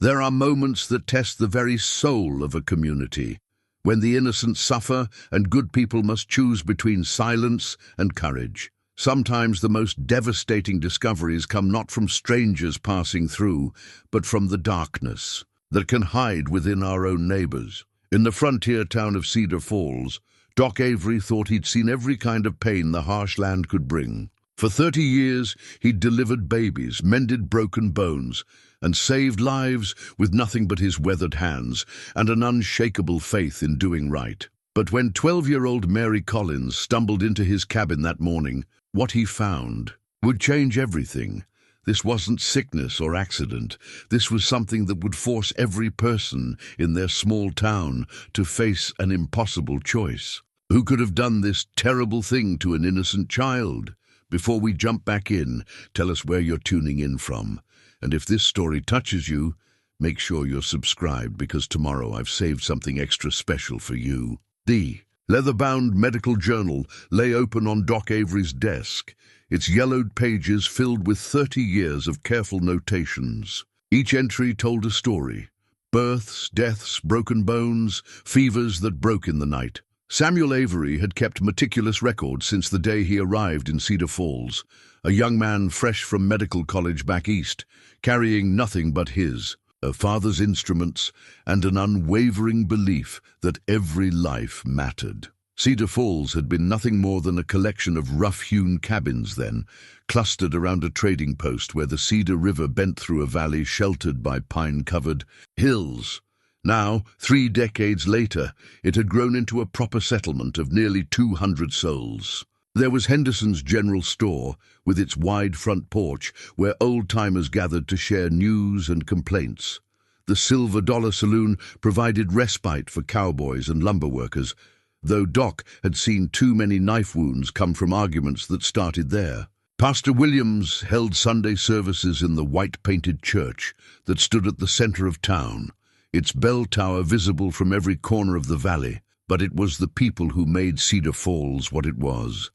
There are moments that test the very soul of a community, when the innocent suffer and good people must choose between silence and courage. Sometimes the most devastating discoveries come not from strangers passing through, but from the darkness that can hide within our own neighbours. In the frontier town of Cedar Falls, Doc Avery thought he'd seen every kind of pain the harsh land could bring. For 30 years, he'd delivered babies, mended broken bones, and saved lives with nothing but his weathered hands and an unshakable faith in doing right. But when 12-year-old Mary Collins stumbled into his cabin that morning, what he found would change everything. This wasn't sickness or accident. This was something that would force every person in their small town to face an impossible choice. Who could have done this terrible thing to an innocent child? Before we jump back in, tell us where you're tuning in from. And if this story touches you, make sure you're subscribed, because tomorrow I've saved something extra special for you. The leather-bound medical journal lay open on Doc Avery's desk, its yellowed pages filled with 30 years of careful notations. Each entry told a story: births, deaths, broken bones, fevers that broke in the night. Samuel Avery had kept meticulous records since the day he arrived in Cedar Falls, a young man fresh from medical college back east, carrying nothing but a father's instruments and an unwavering belief that every life mattered. Cedar Falls had been nothing more than a collection of rough-hewn cabins then, clustered around a trading post where the Cedar River bent through a valley sheltered by pine-covered hills. Now, 3 decades later, it had grown into a proper settlement of nearly 200 souls. There was Henderson's General Store, with its wide front porch, where old-timers gathered to share news and complaints. The Silver Dollar Saloon provided respite for cowboys and lumber workers, though Doc had seen too many knife wounds come from arguments that started there. Pastor Williams held Sunday services in the white-painted church that stood at the center of town, its bell tower visible from every corner of the valley. But it was the people who made Cedar Falls what it was.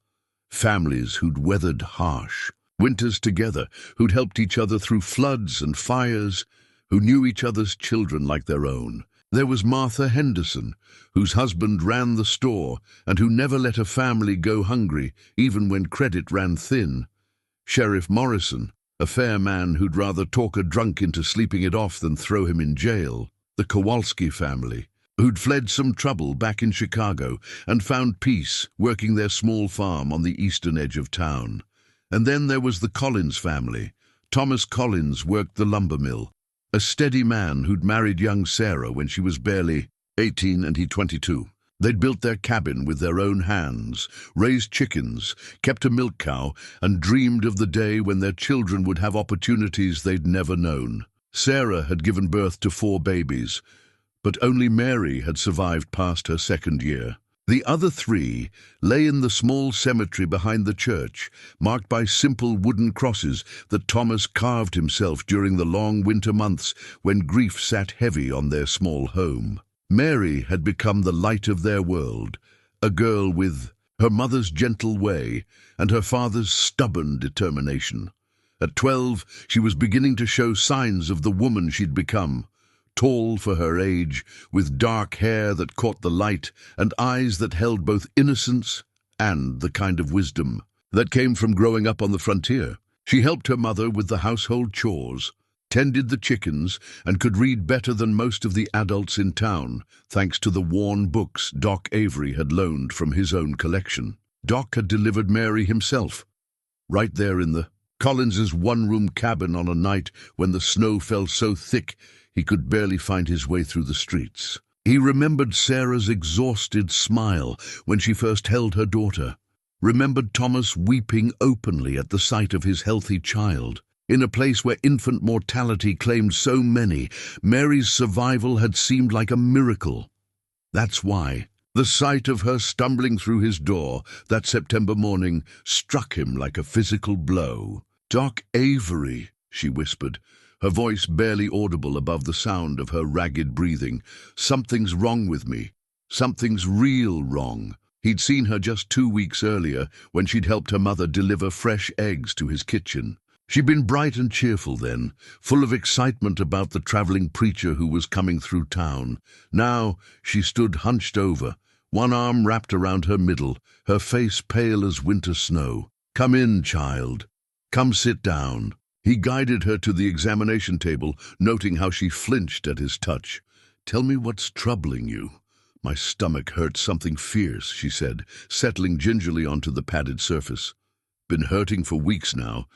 Families who'd weathered harsh winters together, who'd helped each other through floods and fires, who knew each other's children like their own. There was Martha Henderson, whose husband ran the store and who never let a family go hungry, even when credit ran thin. Sheriff Morrison, a fair man who'd rather talk a drunk into sleeping it off than throw him in jail. The Kowalski family, who'd fled some trouble back in Chicago and found peace working their small farm on the eastern edge of town. And then there was the Collins family. Thomas Collins worked the lumber mill, a steady man who'd married young Sarah when she was barely 18 and he 22. They'd built their cabin with their own hands, raised chickens, kept a milk cow, and dreamed of the day when their children would have opportunities they'd never known. Sarah had given birth to 4 babies, but only Mary had survived past her 2nd year. The other 3 lay in the small cemetery behind the church, marked by simple wooden crosses that Thomas carved himself during the long winter months when grief sat heavy on their small home. Mary had become the light of their world, a girl with her mother's gentle way and her father's stubborn determination. At 12, she was beginning to show signs of the woman she'd become. Tall for her age, with dark hair that caught the light and eyes that held both innocence and the kind of wisdom that came from growing up on the frontier. She helped her mother with the household chores, tended the chickens, and could read better than most of the adults in town, thanks to the worn books Doc Avery had loaned from his own collection. Doc had delivered Mary himself, right there in the Collins's one-room cabin on a night when the snow fell so thick he could barely find his way through the streets. He remembered Sarah's exhausted smile when she first held her daughter, remembered Thomas weeping openly at the sight of his healthy child. In a place where infant mortality claimed so many, Mary's survival had seemed like a miracle. That's why the sight of her stumbling through his door that September morning struck him like a physical blow. "Doc Avery," she whispered, her voice barely audible above the sound of her ragged breathing. "Something's wrong with me. Something's real wrong." He'd seen her just 2 weeks earlier when she'd helped her mother deliver fresh eggs to his kitchen. She'd been bright and cheerful then, full of excitement about the traveling preacher who was coming through town. Now she stood hunched over, one arm wrapped around her middle, her face pale as winter snow. "Come in, child. Come sit down." He guided her to the examination table, noting how she flinched at his touch. "Tell me what's troubling you." "My stomach hurts something fierce," she said, settling gingerly onto the padded surface. "Been hurting for weeks now,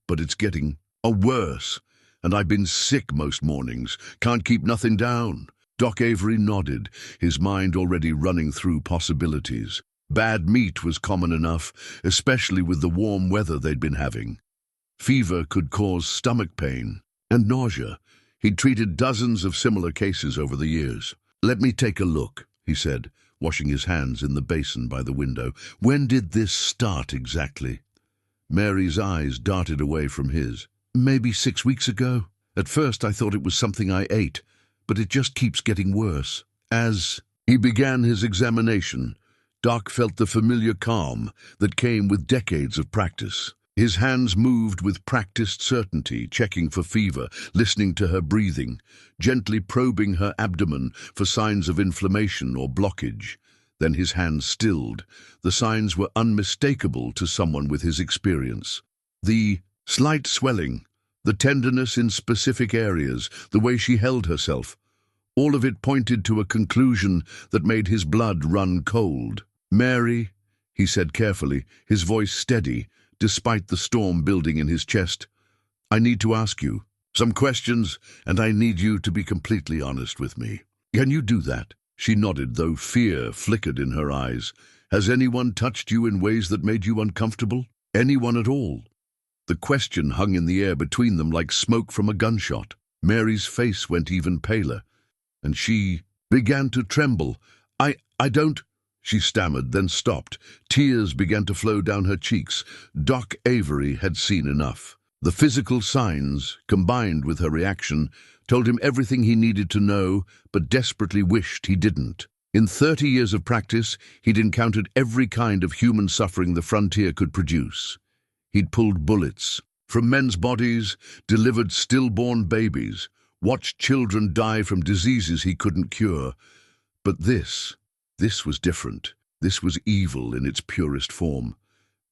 but it's getting worse, and I've been sick most mornings. Can't keep nothing down." Doc Avery nodded, his mind already running through possibilities. Bad meat was common enough, especially with the warm weather they'd been having. Fever could cause stomach pain and nausea. He'd treated dozens of similar cases over the years. "Let me take a look," he said, washing his hands in the basin by the window. "When did this start exactly?" Mary's eyes darted away from his. "Maybe 6 weeks ago. At first I thought it was something I ate, but it just keeps getting worse." As he began his examination, Doc felt the familiar calm that came with decades of practice. His hands moved with practiced certainty, checking for fever, listening to her breathing, gently probing her abdomen for signs of inflammation or blockage. Then his hands stilled. The signs were unmistakable to someone with his experience. The slight swelling, the tenderness in specific areas, the way she held herself, all of it pointed to a conclusion that made his blood run cold. "Mary," he said carefully, his voice steady, despite the storm building in his chest, "I need to ask you some questions, and I need you to be completely honest with me. Can you do that?" She nodded, though fear flickered in her eyes. "Has anyone touched you in ways that made you uncomfortable? Anyone at all?" The question hung in the air between them like smoke from a gunshot. Mary's face went even paler, and she began to tremble. I don't," she stammered, then stopped. Tears began to flow down her cheeks. Doc Avery had seen enough. The physical signs, combined with her reaction, told him everything he needed to know, but desperately wished he didn't. In 30 years of practice, he'd encountered every kind of human suffering the frontier could produce. He'd pulled bullets from men's bodies, delivered stillborn babies, watched children die from diseases he couldn't cure. But this was different. This was evil in its purest form,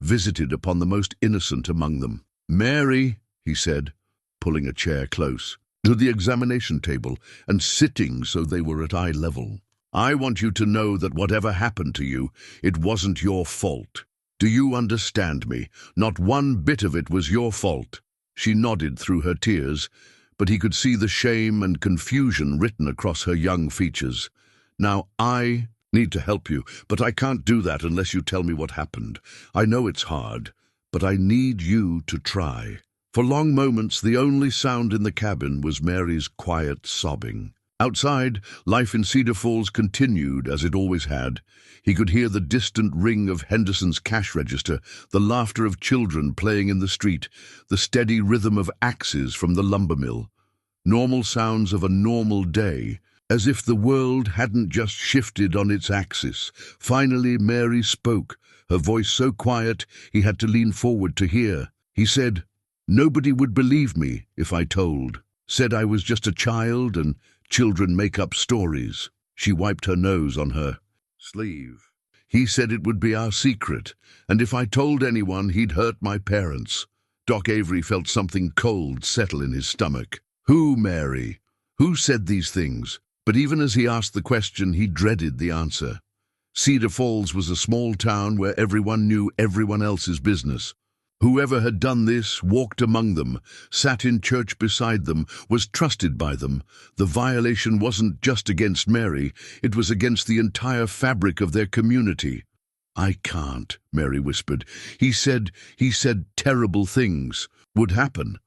visited upon the most innocent among them. "Mary," he said, pulling a chair close to the examination table and sitting so they were at eye level, "I want you to know that whatever happened to you, it wasn't your fault. Do you understand me? Not one bit of it was your fault." She nodded through her tears, but he could see the shame and confusion written across her young features. "Now, I need to help you, but I can't do that unless you tell me what happened. I know it's hard, but I need you to try." For long moments, the only sound in the cabin was Mary's quiet sobbing. Outside, life in Cedar Falls continued as it always had. He could hear the distant ring of Henderson's cash register, the laughter of children playing in the street, the steady rhythm of axes from the lumber mill. Normal sounds of a normal day, as if the world hadn't just shifted on its axis. Finally, Mary spoke, her voice so quiet he had to lean forward to hear. He said, "Nobody would believe me if I told. Said I was just a child and children make up stories." She wiped her nose on her sleeve. "He said it would be our secret, and if I told anyone, he'd hurt my parents." Doc Avery felt something cold settle in his stomach. Who, Mary? Who said these things? But even as he asked the question, he dreaded the answer. Cedar Falls was a small town where everyone knew everyone else's business. Whoever had done this walked among them, sat in church beside them, was trusted by them. The violation wasn't just against Mary, it was against the entire fabric of their community. "I can't," Mary whispered. He said terrible things would happen."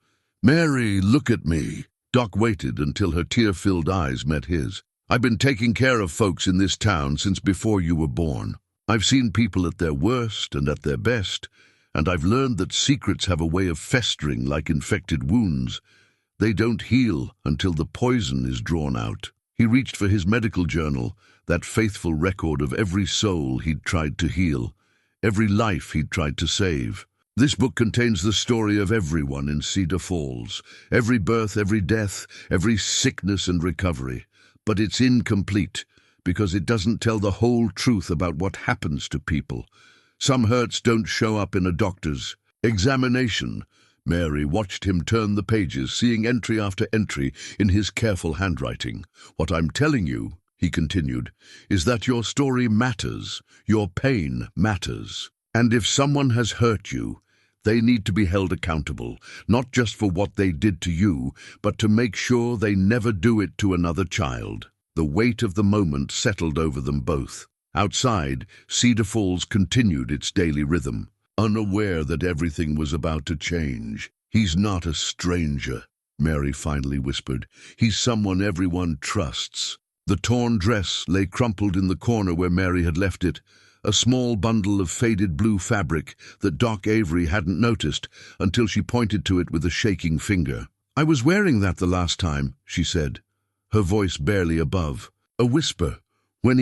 "Mary, look at me." Doc waited until her tear-filled eyes met his. "I've been taking care of folks in this town since before you were born. I've seen people at their worst and at their best, and I've learned that secrets have a way of festering like infected wounds. They don't heal until the poison is drawn out." He reached for his medical journal, that faithful record of every soul he'd tried to heal, every life he'd tried to save. This book contains the story of everyone in Cedar Falls, every birth, every death, every sickness and recovery. But it's incomplete because it doesn't tell the whole truth about what happens to people. Some hurts don't show up in a doctor's examination. Mary watched him turn the pages, seeing entry after entry in his careful handwriting. "What I'm telling you," he continued, "is that your story matters, your pain matters. And if someone has hurt you, they need to be held accountable, not just for what they did to you, but to make sure they never do it to another child." The weight of the moment settled over them both. Outside, Cedar Falls continued its daily rhythm, unaware that everything was about to change. "He's not a stranger," Mary finally whispered. "He's someone everyone trusts." The torn dress lay crumpled in the corner where Mary had left it, a small bundle of faded blue fabric that Doc Avery hadn't noticed until she pointed to it with a shaking finger. "I was wearing that the last time," she said, her voice barely above. A whisper. When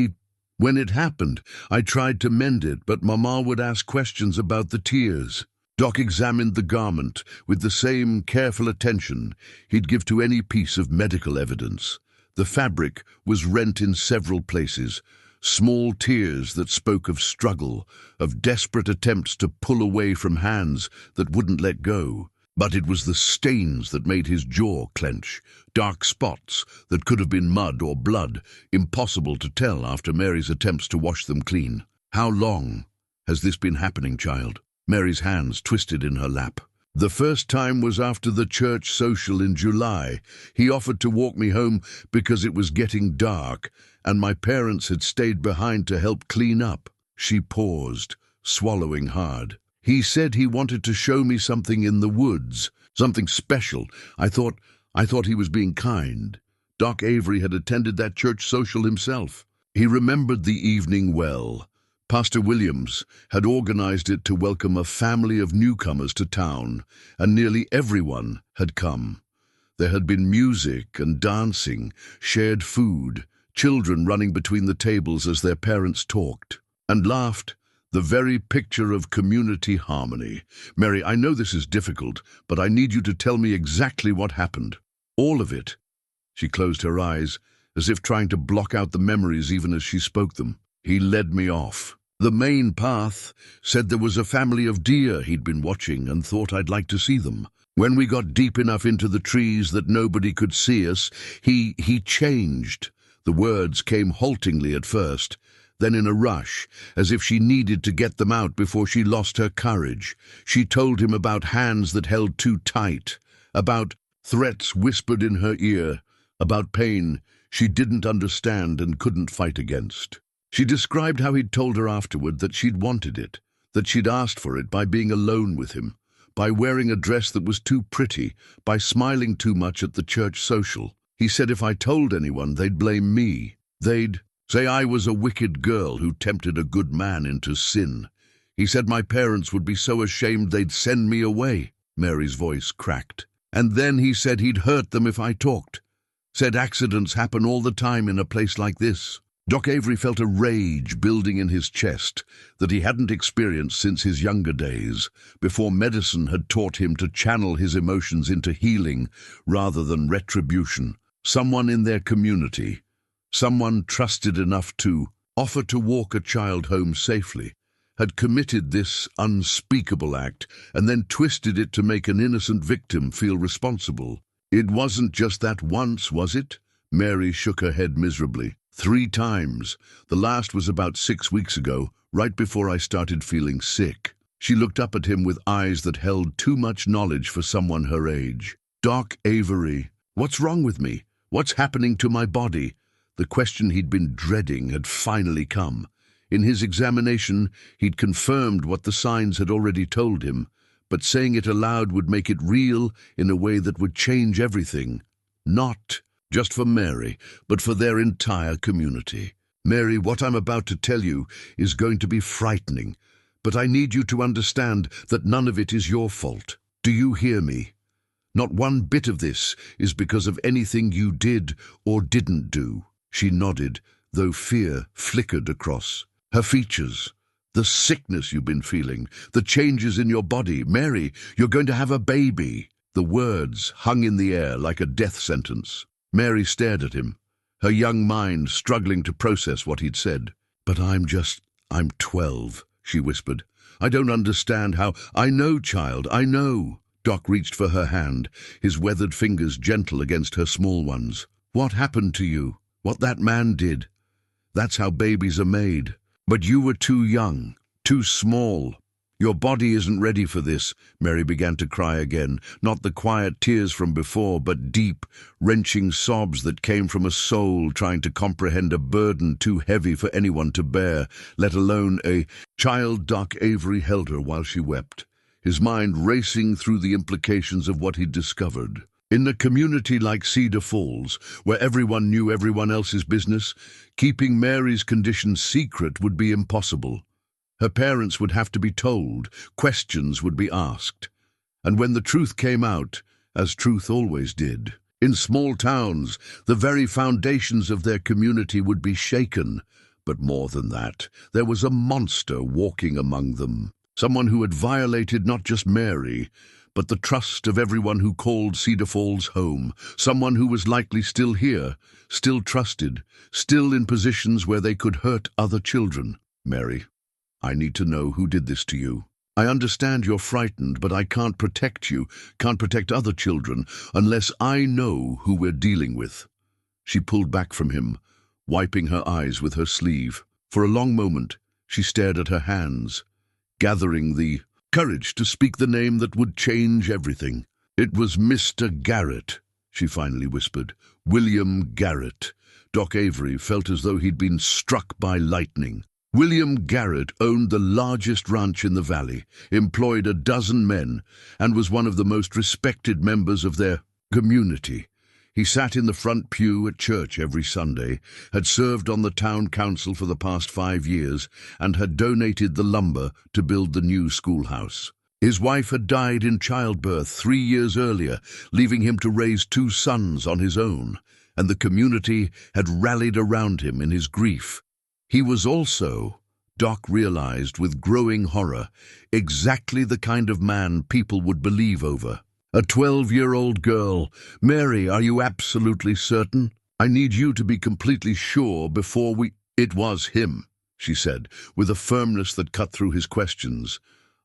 it happened, I tried to mend it, but Mama would ask questions about the tears." Doc examined the garment with the same careful attention he'd give to any piece of medical evidence. The fabric was rent in several places, small tears that spoke of struggle, of desperate attempts to pull away from hands that wouldn't let go. But it was the stains that made his jaw clench, dark spots that could have been mud or blood, impossible to tell after Mary's attempts to wash them clean. "How long has this been happening, child?" Mary's hands twisted in her lap. "The first time was after the church social in July. He offered to walk me home because it was getting dark, and my parents had stayed behind to help clean up." She paused, swallowing hard. "He said he wanted to show me something in the woods, something special. I thought he was being kind." Doc Avery had attended that church social himself. He remembered the evening well. Pastor Williams had organized it to welcome a family of newcomers to town, and nearly everyone had come. There had been music and dancing, shared food, children running between the tables as their parents talked and laughed. The very picture of community harmony. "Mary, I know this is difficult, but I need you to tell me exactly what happened. All of it." She closed her eyes, as if trying to block out the memories even as she spoke them. "He led me off. The main path said there was a family of deer he'd been watching and thought I'd like to see them. When we got deep enough into the trees that nobody could see us, he changed." The words came haltingly at first, then in a rush, as if she needed to get them out before she lost her courage. She told him about hands that held too tight, about threats whispered in her ear, about pain she didn't understand and couldn't fight against. She described how he'd told her afterward that she'd wanted it, that she'd asked for it by being alone with him, by wearing a dress that was too pretty, by smiling too much at the church social. He said if I told anyone, they'd blame me. They'd say I was a wicked girl who tempted a good man into sin. He said my parents would be so ashamed they'd send me away." Mary's voice cracked. "And then he said he'd hurt them if I talked. Said accidents happen all the time in a place like this." Doc Avery felt a rage building in his chest that he hadn't experienced since his younger days, before medicine had taught him to channel his emotions into healing rather than retribution. Someone in their community, someone trusted enough to offer to walk a child home safely, had committed this unspeakable act and then twisted it to make an innocent victim feel responsible. "It wasn't just that once, was it?" Mary shook her head miserably. 3 times. The last was about 6 weeks ago, right before I started feeling sick." She looked up at him with eyes that held too much knowledge for someone her age. "Doc Avery, what's wrong with me? What's happening to my body?" The question he'd been dreading had finally come. In his examination, he'd confirmed what the signs had already told him, but saying it aloud would make it real in a way that would change everything. Not just for Mary, but for their entire community. "Mary, what I'm about to tell you is going to be frightening, but I need you to understand that none of it is your fault. Do you hear me? Not one bit of this is because of anything you did or didn't do." She nodded, though fear flickered across her features. The sickness you've been feeling, the changes in your body. Mary, you're going to have a baby. The words hung in the air like a death sentence. Mary stared at him, her young mind struggling to process what he'd said. But I'm 12, she whispered. I don't understand how. I know, child, I know. Doc reached for her hand, his weathered fingers gentle against her small ones. What happened to you? What that man did? That's how babies are made. But you were too young, too small. Your body isn't ready for this. Mary began to cry again, not the quiet tears from before, but deep, wrenching sobs that came from a soul trying to comprehend a burden too heavy for anyone to bear, let alone a child. Doc Avery held her while she wept, his mind racing through the implications of what he'd discovered. In a community like Cedar Falls, where everyone knew everyone else's business, keeping Mary's condition secret would be impossible. Her parents would have to be told, questions would be asked. And when the truth came out, as truth always did, in small towns, the very foundations of their community would be shaken. But more than that, there was a monster walking among them, someone who had violated not just Mary, but the trust of everyone who called Cedar Falls home, someone who was likely still here, still trusted, still in positions where they could hurt other children. Mary, I need to know who did this to you. I understand you're frightened, but I can't protect you, can't protect other children, unless I know who we're dealing with. She pulled back from him, wiping her eyes with her sleeve. For a long moment, she stared at her hands, gathering the courage to speak the name that would change everything. It was Mr. Garrett, she finally whispered. William Garrett. Doc Avery felt as though he'd been struck by lightning. William Garrett owned the largest ranch in the valley, employed a dozen men, and was one of the most respected members of their community. He sat in the front pew at church every Sunday, had served on the town council for the past 5 years, and had donated the lumber to build the new schoolhouse. His wife had died in childbirth 3 years earlier, leaving him to raise 2 sons on his own, and the community had rallied around him in his grief. He was also, Doc realized with growing horror, exactly the kind of man people would believe over. A 12-year-old girl. Mary, are you absolutely certain? I need you to be completely sure before we— It was him, she said, with a firmness that cut through his questions.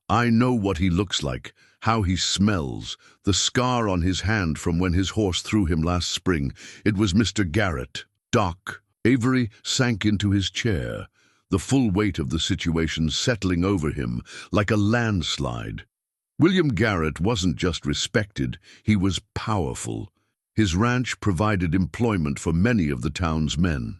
I know what he looks like, how he smells, the scar on his hand from when his horse threw him last spring. It was Mr. Garrett. Doc. Avery sank into his chair, the full weight of the situation settling over him like a landslide. William Garrett wasn't just respected, he was powerful. His ranch provided employment for many of the town's men.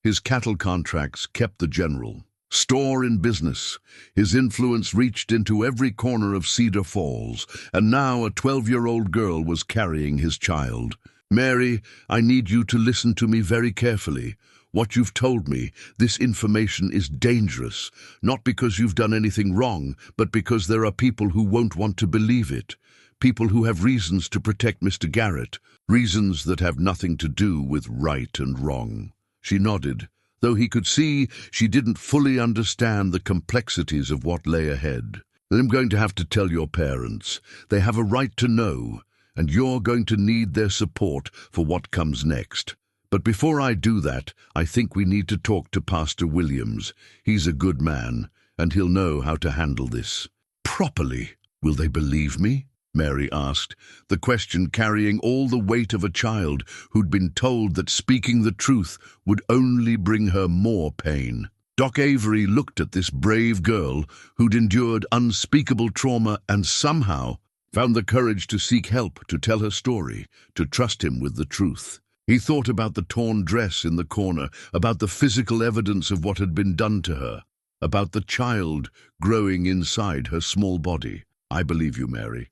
His cattle contracts kept the general store in business. His influence reached into every corner of Cedar Falls, and now a 12-year-old girl was carrying his child. Mary, I need you to listen to me very carefully. What you've told me, this information is dangerous, not because you've done anything wrong, but because there are people who won't want to believe it. People who have reasons to protect Mr. Garrett, reasons that have nothing to do with right and wrong. She nodded, though he could see she didn't fully understand the complexities of what lay ahead. I'm going to have to tell your parents. They have a right to know, and you're going to need their support for what comes next. But before I do that, I think we need to talk to Pastor Williams. He's a good man, and he'll know how to handle this properly. Will they believe me? Mary asked, the question carrying all the weight of a child who'd been told that speaking the truth would only bring her more pain. Doc Avery looked at this brave girl who'd endured unspeakable trauma and somehow found the courage to seek help, to tell her story, to trust him with the truth. He thought about the torn dress in the corner, about the physical evidence of what had been done to her, about the child growing inside her small body. I believe you, Mary.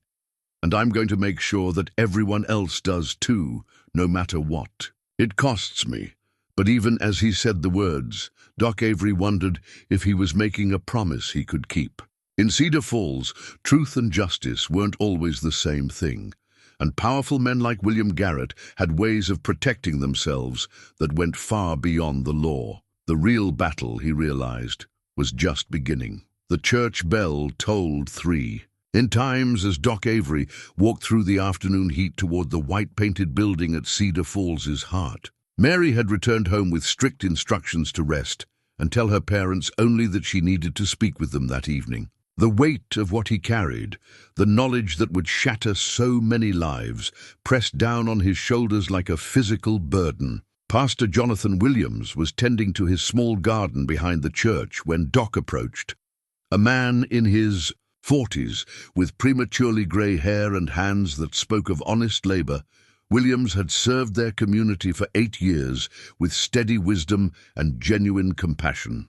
And I'm going to make sure that everyone else does too, no matter what. It costs me. But even as he said the words, Doc Avery wondered if he was making a promise he could keep. In Cedar Falls, truth and justice weren't always the same thing, and powerful men like William Garrett had ways of protecting themselves that went far beyond the law. The real battle, he realized, was just beginning. The church bell tolled 3. In times as Doc Avery walked through the afternoon heat toward the white-painted building at Cedar Falls' heart, Mary had returned home with strict instructions to rest and tell her parents only that she needed to speak with them that evening. The weight of what he carried, the knowledge that would shatter so many lives, pressed down on his shoulders like a physical burden. Pastor Jonathan Williams was tending to his small garden behind the church when Doc approached. A man in his 40s, with prematurely grey hair and hands that spoke of honest labor, Williams had served their community for 8 years with steady wisdom and genuine compassion.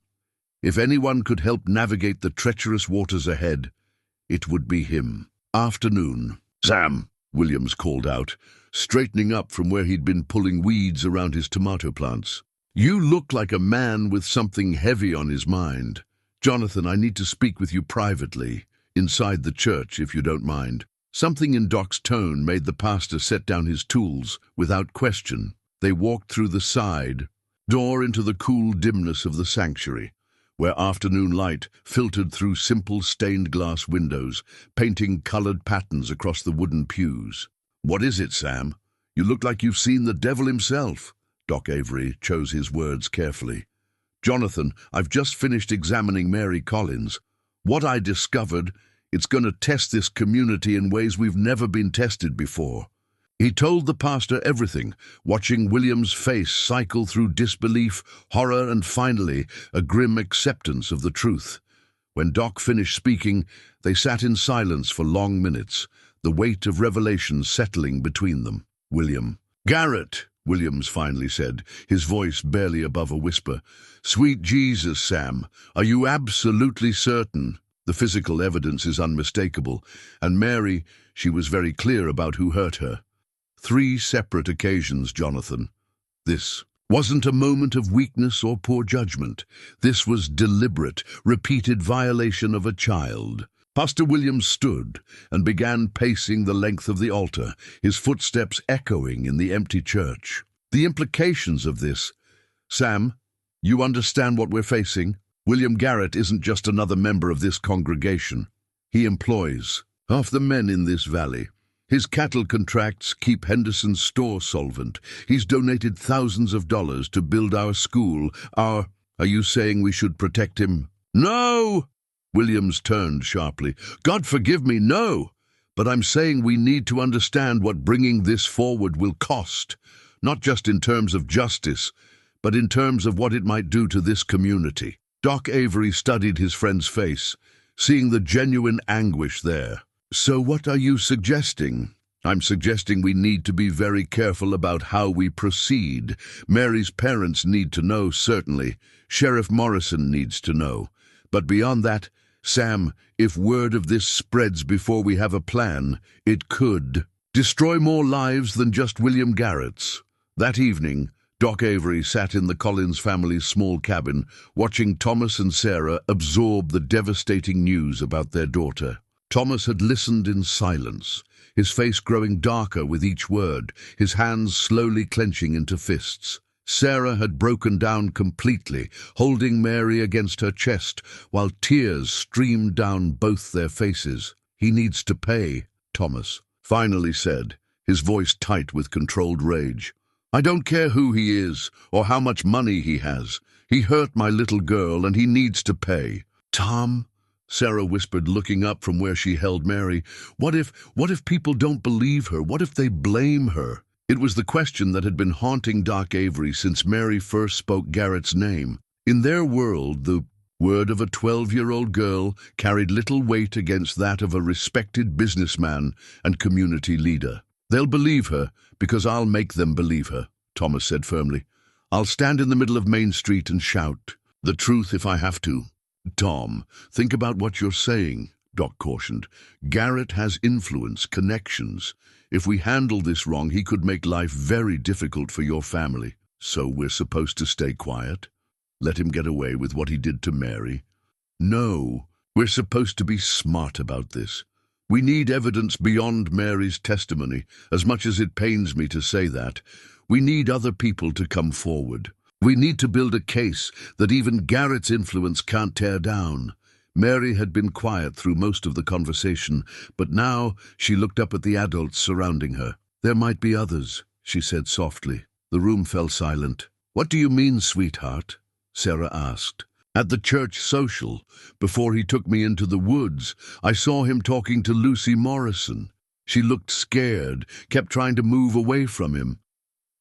If anyone could help navigate the treacherous waters ahead, it would be him. "Afternoon, Sam," Williams called out, straightening up from where he'd been pulling weeds around his tomato plants. "You look like a man with something heavy on his mind. Jonathan, I need to speak with you privately, inside the church, if you don't mind." Something in Doc's tone made the pastor set down his tools without question. They walked through the side door into the cool dimness of the sanctuary, where afternoon light filtered through simple stained glass windows, painting colored patterns across the wooden pews. "What is it, Sam? You look like you've seen the devil himself." Doc Avery chose his words carefully. "Jonathan, I've just finished examining Mary Collins. What I discovered, it's going to test this community in ways we've never been tested before." He told the pastor everything, watching William's face cycle through disbelief, horror, and finally a grim acceptance of the truth. When Doc finished speaking, they sat in silence for long minutes, the weight of revelation settling between them. "Garrett," Williams finally said, his voice barely above a whisper. "Sweet Jesus, Sam, are you absolutely certain? The physical evidence is unmistakable, and Mary, she was very clear about who hurt her. 3 separate occasions, Jonathan. This wasn't a moment of weakness or poor judgment. This was deliberate, repeated violation of a child." Pastor Williams stood and began pacing the length of the altar, his footsteps echoing in the empty church. "The implications of this, Sam, you understand what we're facing? William Garrett isn't just another member of this congregation. He employs half the men in this valley. His cattle contracts keep Henderson's store solvent. He's donated thousands of dollars to build our school. Are you saying we should protect him?" "No!" Williams turned sharply. "God forgive me, no! But I'm saying we need to understand what bringing this forward will cost, not just in terms of justice, but in terms of what it might do to this community." Doc Avery studied his friend's face, seeing the genuine anguish there. "So what are you suggesting?" "I'm suggesting we need to be very careful about how we proceed. Mary's parents need to know, certainly. Sheriff Morrison needs to know. But beyond that, Sam, if word of this spreads before we have a plan, it could destroy more lives than just William Garrett's." That evening, Doc Avery sat in the Collins family's small cabin, watching Thomas and Sarah absorb the devastating news about their daughter. Thomas had listened in silence, his face growing darker with each word, his hands slowly clenching into fists. Sarah had broken down completely, holding Mary against her chest, while tears streamed down both their faces. "He needs to pay," Thomas finally said, his voice tight with controlled rage. "I don't care who he is or how much money he has. He hurt my little girl and he needs to pay." "Tom," Sarah whispered, looking up from where she held Mary, What if people don't believe her? What if they blame her?" It was the question that had been haunting Doc Avery since Mary first spoke Garrett's name. In their world, the word of a 12-year-old girl carried little weight against that of a respected businessman and community leader. "They'll believe her because I'll make them believe her," Thomas said firmly. "I'll stand in the middle of Main Street and shout the truth if I have to." "Tom, think about what you're saying," Doc cautioned. "Garrett has influence, connections. If we handle this wrong, he could make life very difficult for your family. So we're supposed to stay quiet? Let him get away with what he did to Mary? No, we're supposed to be smart about this. We need evidence beyond Mary's testimony, as much as it pains me to say that. We need other people to come forward. We need to build a case that even Garrett's influence can't tear down." Mary had been quiet through most of the conversation, but now she looked up at the adults surrounding her. "There might be others," she said softly. The room fell silent. "What do you mean, sweetheart?" Sarah asked. "At the church social, before he took me into the woods, I saw him talking to Lucy Morrison. She looked scared, kept trying to move away from him.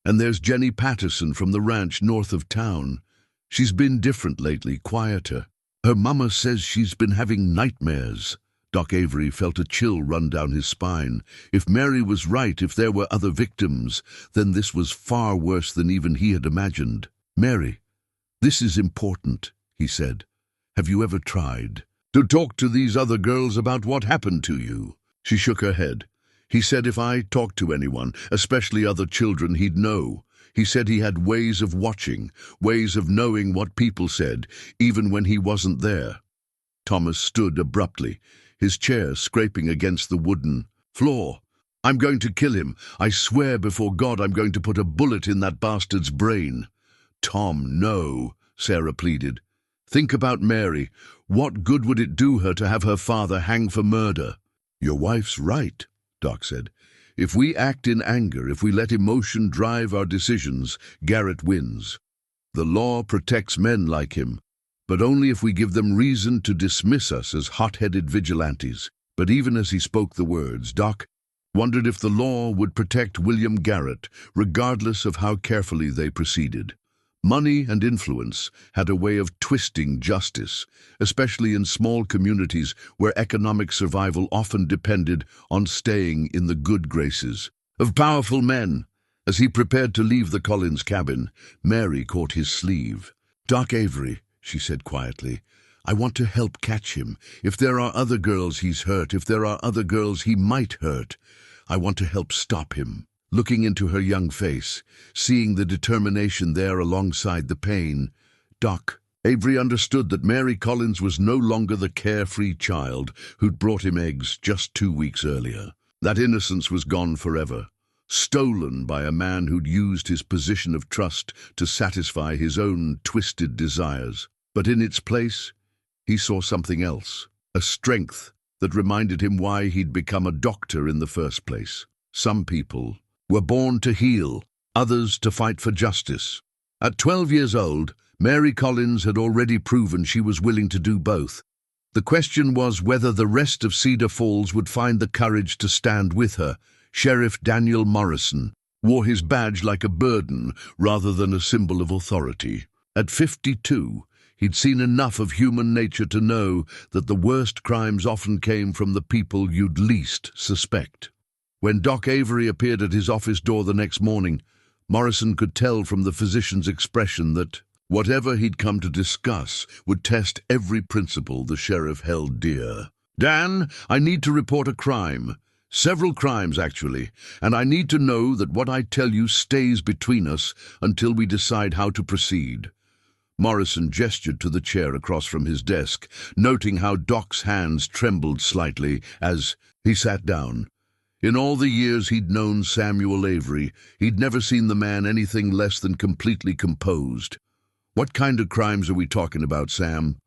And there's Jenny Patterson from the ranch north of town. She's been different lately, quieter. Her mama says she's been having nightmares." Doc Avery felt a chill run down his spine. If Mary was right, if there were other victims, then this was far worse than even he had imagined. "Mary, this is important," he said. "Have you ever tried to talk to these other girls about what happened to you?" She shook her head. "He said if I talked to anyone, especially other children, he'd know. He said he had ways of watching, ways of knowing what people said, even when he wasn't there." Thomas stood abruptly, his chair scraping against the wooden floor. "I'm going to kill him. I swear before God I'm going to put a bullet in that bastard's brain." "Tom, no," Sarah pleaded. "Think about Mary. What good would it do her to have her father hang for murder?" "Your wife's right," Doc said. "If we act in anger, if we let emotion drive our decisions, Garrett wins. The law protects men like him, but only if we give them reason to dismiss us as hot-headed vigilantes." But even as he spoke the words, Doc wondered if the law would protect William Garrett, regardless of how carefully they proceeded. Money and influence had a way of twisting justice, especially in small communities where economic survival often depended on staying in the good graces of powerful men. As he prepared to leave the Collins cabin, Mary caught his sleeve. "Doc Avery," she said quietly, "I want to help catch him. If there are other girls he's hurt, if there are other girls he might hurt, I want to help stop him." Looking into her young face, seeing the determination there alongside the pain, Doc Avery understood that Mary Collins was no longer the carefree child who'd brought him eggs just 2 weeks earlier. That innocence was gone forever, stolen by a man who'd used his position of trust to satisfy his own twisted desires. But in its place, he saw something else, a strength that reminded him why he'd become a doctor in the first place. Some people were born to heal, others to fight for justice. At 12 years old, Mary Collins had already proven she was willing to do both. The question was whether the rest of Cedar Falls would find the courage to stand with her. Sheriff Daniel Morrison wore his badge like a burden rather than a symbol of authority. At 52, he'd seen enough of human nature to know that the worst crimes often came from the people you'd least suspect. When Doc Avery appeared at his office door the next morning, Morrison could tell from the physician's expression that whatever he'd come to discuss would test every principle the sheriff held dear. "Dan, I need to report a crime. Several crimes, actually, and I need to know that what I tell you stays between us until we decide how to proceed." Morrison gestured to the chair across from his desk, noting how Doc's hands trembled slightly as he sat down. In all the years he'd known Samuel Avery, he'd never seen the man anything less than completely composed. "What kind of crimes are we talking about, Sam?"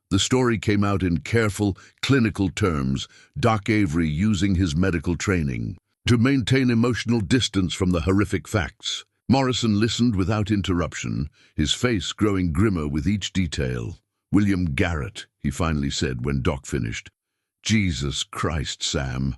The story came out in careful, clinical terms, Doc Avery using his medical training to maintain emotional distance from the horrific facts. Morrison listened without interruption, his face growing grimmer with each detail. "William Garrett," he finally said when Doc finished. "Jesus Christ, Sam.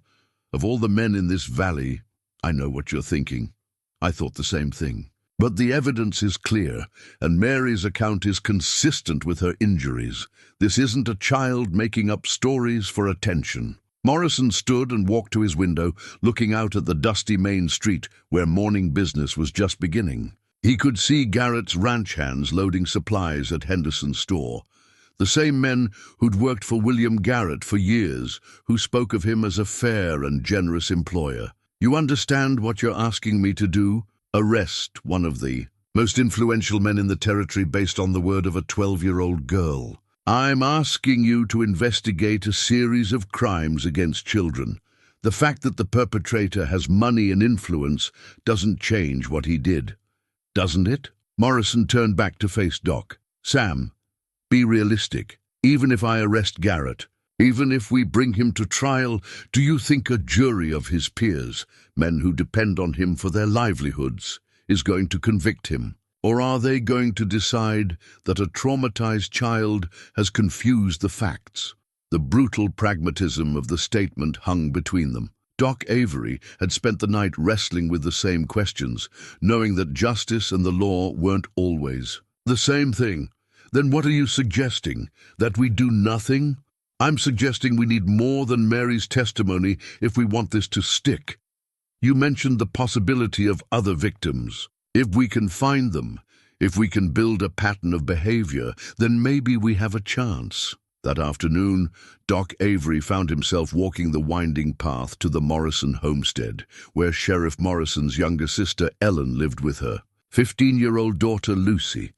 Of all the men in this valley, I know what you're thinking. I thought the same thing. But the evidence is clear, and Mary's account is consistent with her injuries. This isn't a child making up stories for attention." Morrison stood and walked to his window, looking out at the dusty main street where morning business was just beginning. He could see Garrett's ranch hands loading supplies at Henderson's store. The same men who'd worked for William Garrett for years, who spoke of him as a fair and generous employer. "You understand what you're asking me to do? Arrest one of the most influential men in the territory based on the word of a 12-year-old girl. I'm asking you to investigate a series of crimes against children. The fact that the perpetrator has money and influence doesn't change what he did, doesn't it?" Morrison turned back to face Doc. "Sam, be realistic. Even if I arrest Garrett, even if we bring him to trial, do you think a jury of his peers, men who depend on him for their livelihoods, is going to convict him? Or are they going to decide that a traumatized child has confused the facts?" The brutal pragmatism of the statement hung between them. Doc Avery had spent the night wrestling with the same questions, knowing that justice and the law weren't always the same thing. "Then what are you suggesting? That we do nothing?" "I'm suggesting we need more than Mary's testimony if we want this to stick. You mentioned the possibility of other victims. If we can find them, if we can build a pattern of behavior, then maybe we have a chance." That afternoon, Doc Avery found himself walking the winding path to the Morrison homestead, where Sheriff Morrison's younger sister Ellen lived with her 15-year-old daughter Lucy.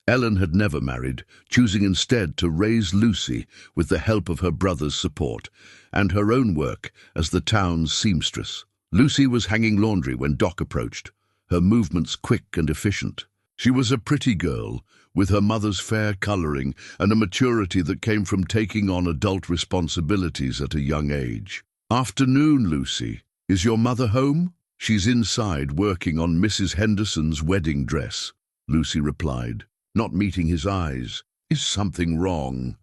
Ellen had never married, choosing instead to raise Lucy with the help of her brother's support and her own work as the town's seamstress. Lucy was hanging laundry when Doc approached, her movements quick and efficient. She was a pretty girl, with her mother's fair coloring and a maturity that came from taking on adult responsibilities at a young age. "Afternoon, Lucy. Is your mother home?" "She's inside working on Mrs. Henderson's wedding dress," Lucy replied, not meeting his eyes. "Is something wrong?"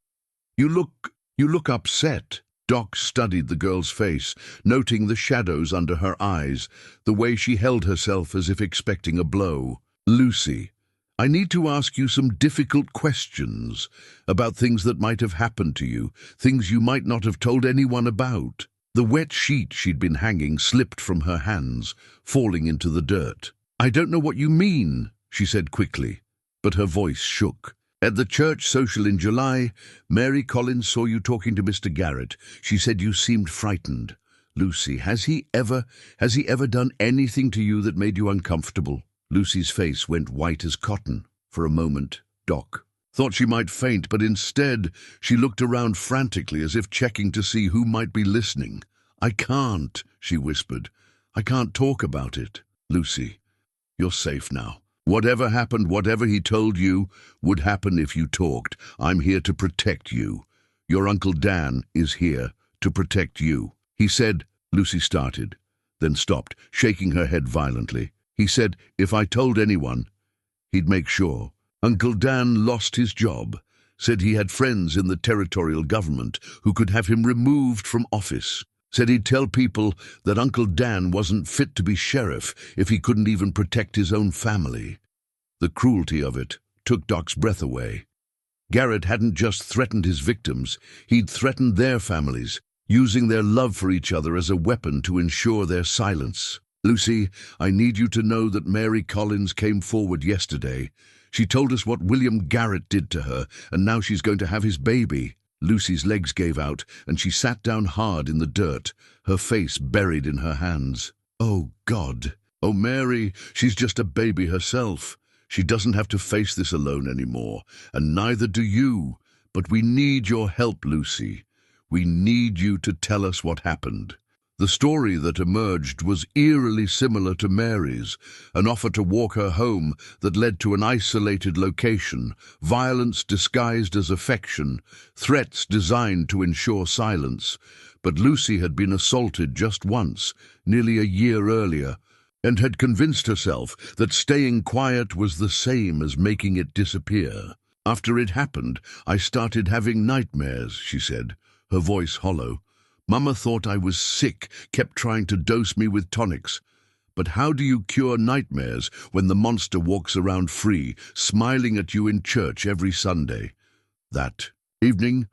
You look upset." Doc studied the girl's face, noting the shadows under her eyes, the way she held herself as if expecting a blow. "Lucy, I need to ask you some difficult questions about things that might have happened to you, things you might not have told anyone about." The wet sheet she'd been hanging slipped from her hands, falling into the dirt. "I don't know what you mean," she said quickly, but her voice shook. "At the church social in July, Mary Collins saw you talking to Mr. Garrett. She said you seemed frightened. Lucy, has he ever done anything to you that made you uncomfortable?" Lucy's face went white as cotton. For a moment, Doc thought she might faint, but instead she looked around frantically as if checking to see who might be listening. "I can't," she whispered. "I can't talk about it." "Lucy, you're safe now. Whatever happened, whatever he told you, would happen if you talked. I'm here to protect you. Your Uncle Dan is here to protect you." "He said," Lucy started, then stopped, shaking her head violently. "He said if I told anyone, he'd make sure. Uncle Dan lost his job, said he had friends in the territorial government who could have him removed from office. Said he'd tell people that Uncle Dan wasn't fit to be sheriff if he couldn't even protect his own family." The cruelty of it took Doc's breath away. Garrett hadn't just threatened his victims, he'd threatened their families, using their love for each other as a weapon to ensure their silence. "Lucy, I need you to know that Mary Collins came forward yesterday. She told us what William Garrett did to her, and now she's going to have his baby." Lucy's legs gave out, and she sat down hard in the dirt, her face buried in her hands. "Oh, God. Oh, Mary, she's just a baby herself. She doesn't have to face this alone anymore, and neither do you. But we need your help, Lucy. We need you to tell us what happened." The story that emerged was eerily similar to Mary's, an offer to walk her home that led to an isolated location, violence disguised as affection, threats designed to ensure silence. But Lucy had been assaulted just once, nearly a year earlier, and had convinced herself that staying quiet was the same as making it disappear. "After it happened, I started having nightmares," she said, her voice hollow. "Mama thought I was sick, kept trying to dose me with tonics. But how do you cure nightmares when the monster walks around free, smiling at you in church every Sunday?" That evening,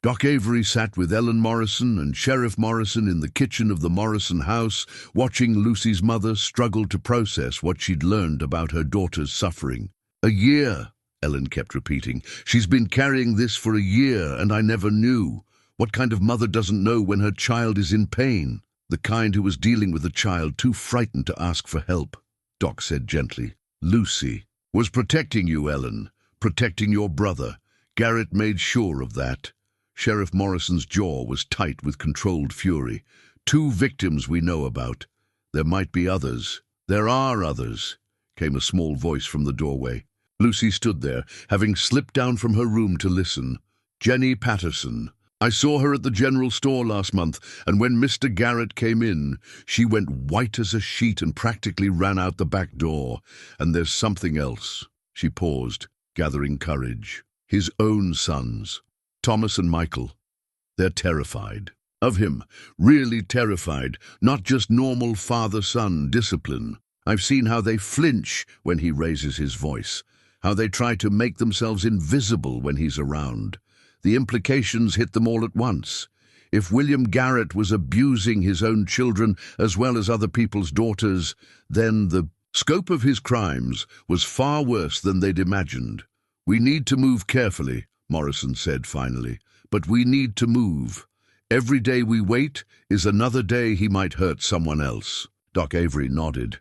Doc Avery sat with Ellen Morrison and Sheriff Morrison in the kitchen of the Morrison house, watching Lucy's mother struggle to process what she'd learned about her daughter's suffering. "A year," Ellen kept repeating. "She's been carrying this for a year, and I never knew. What kind of mother doesn't know when her child is in pain?" "The kind who was dealing with a child too frightened to ask for help," Doc said gently. "Lucy was protecting you, Ellen, protecting your brother. Garrett made sure of that." Sheriff Morrison's jaw was tight with controlled fury. "2 victims we know about. There might be others." "There are others," came a small voice from the doorway. Lucy stood there, having slipped down from her room to listen. Jenny Patterson. I saw her at the general store last month, and when Mr. Garrett came in, she went white as a sheet and practically ran out the back door. And there's something else. She paused, gathering courage. His own sons, Thomas and Michael. They're terrified. Of him. Really terrified. Not just normal father-son discipline. I've seen how they flinch when he raises his voice. How they try to make themselves invisible when he's around. The implications hit them all at once. If William Garrett was abusing his own children as well as other people's daughters, then the scope of his crimes was far worse than they'd imagined. We need to move carefully, Morrison said finally. But we need to move. Every day we wait is another day he might hurt someone else. Doc Avery nodded.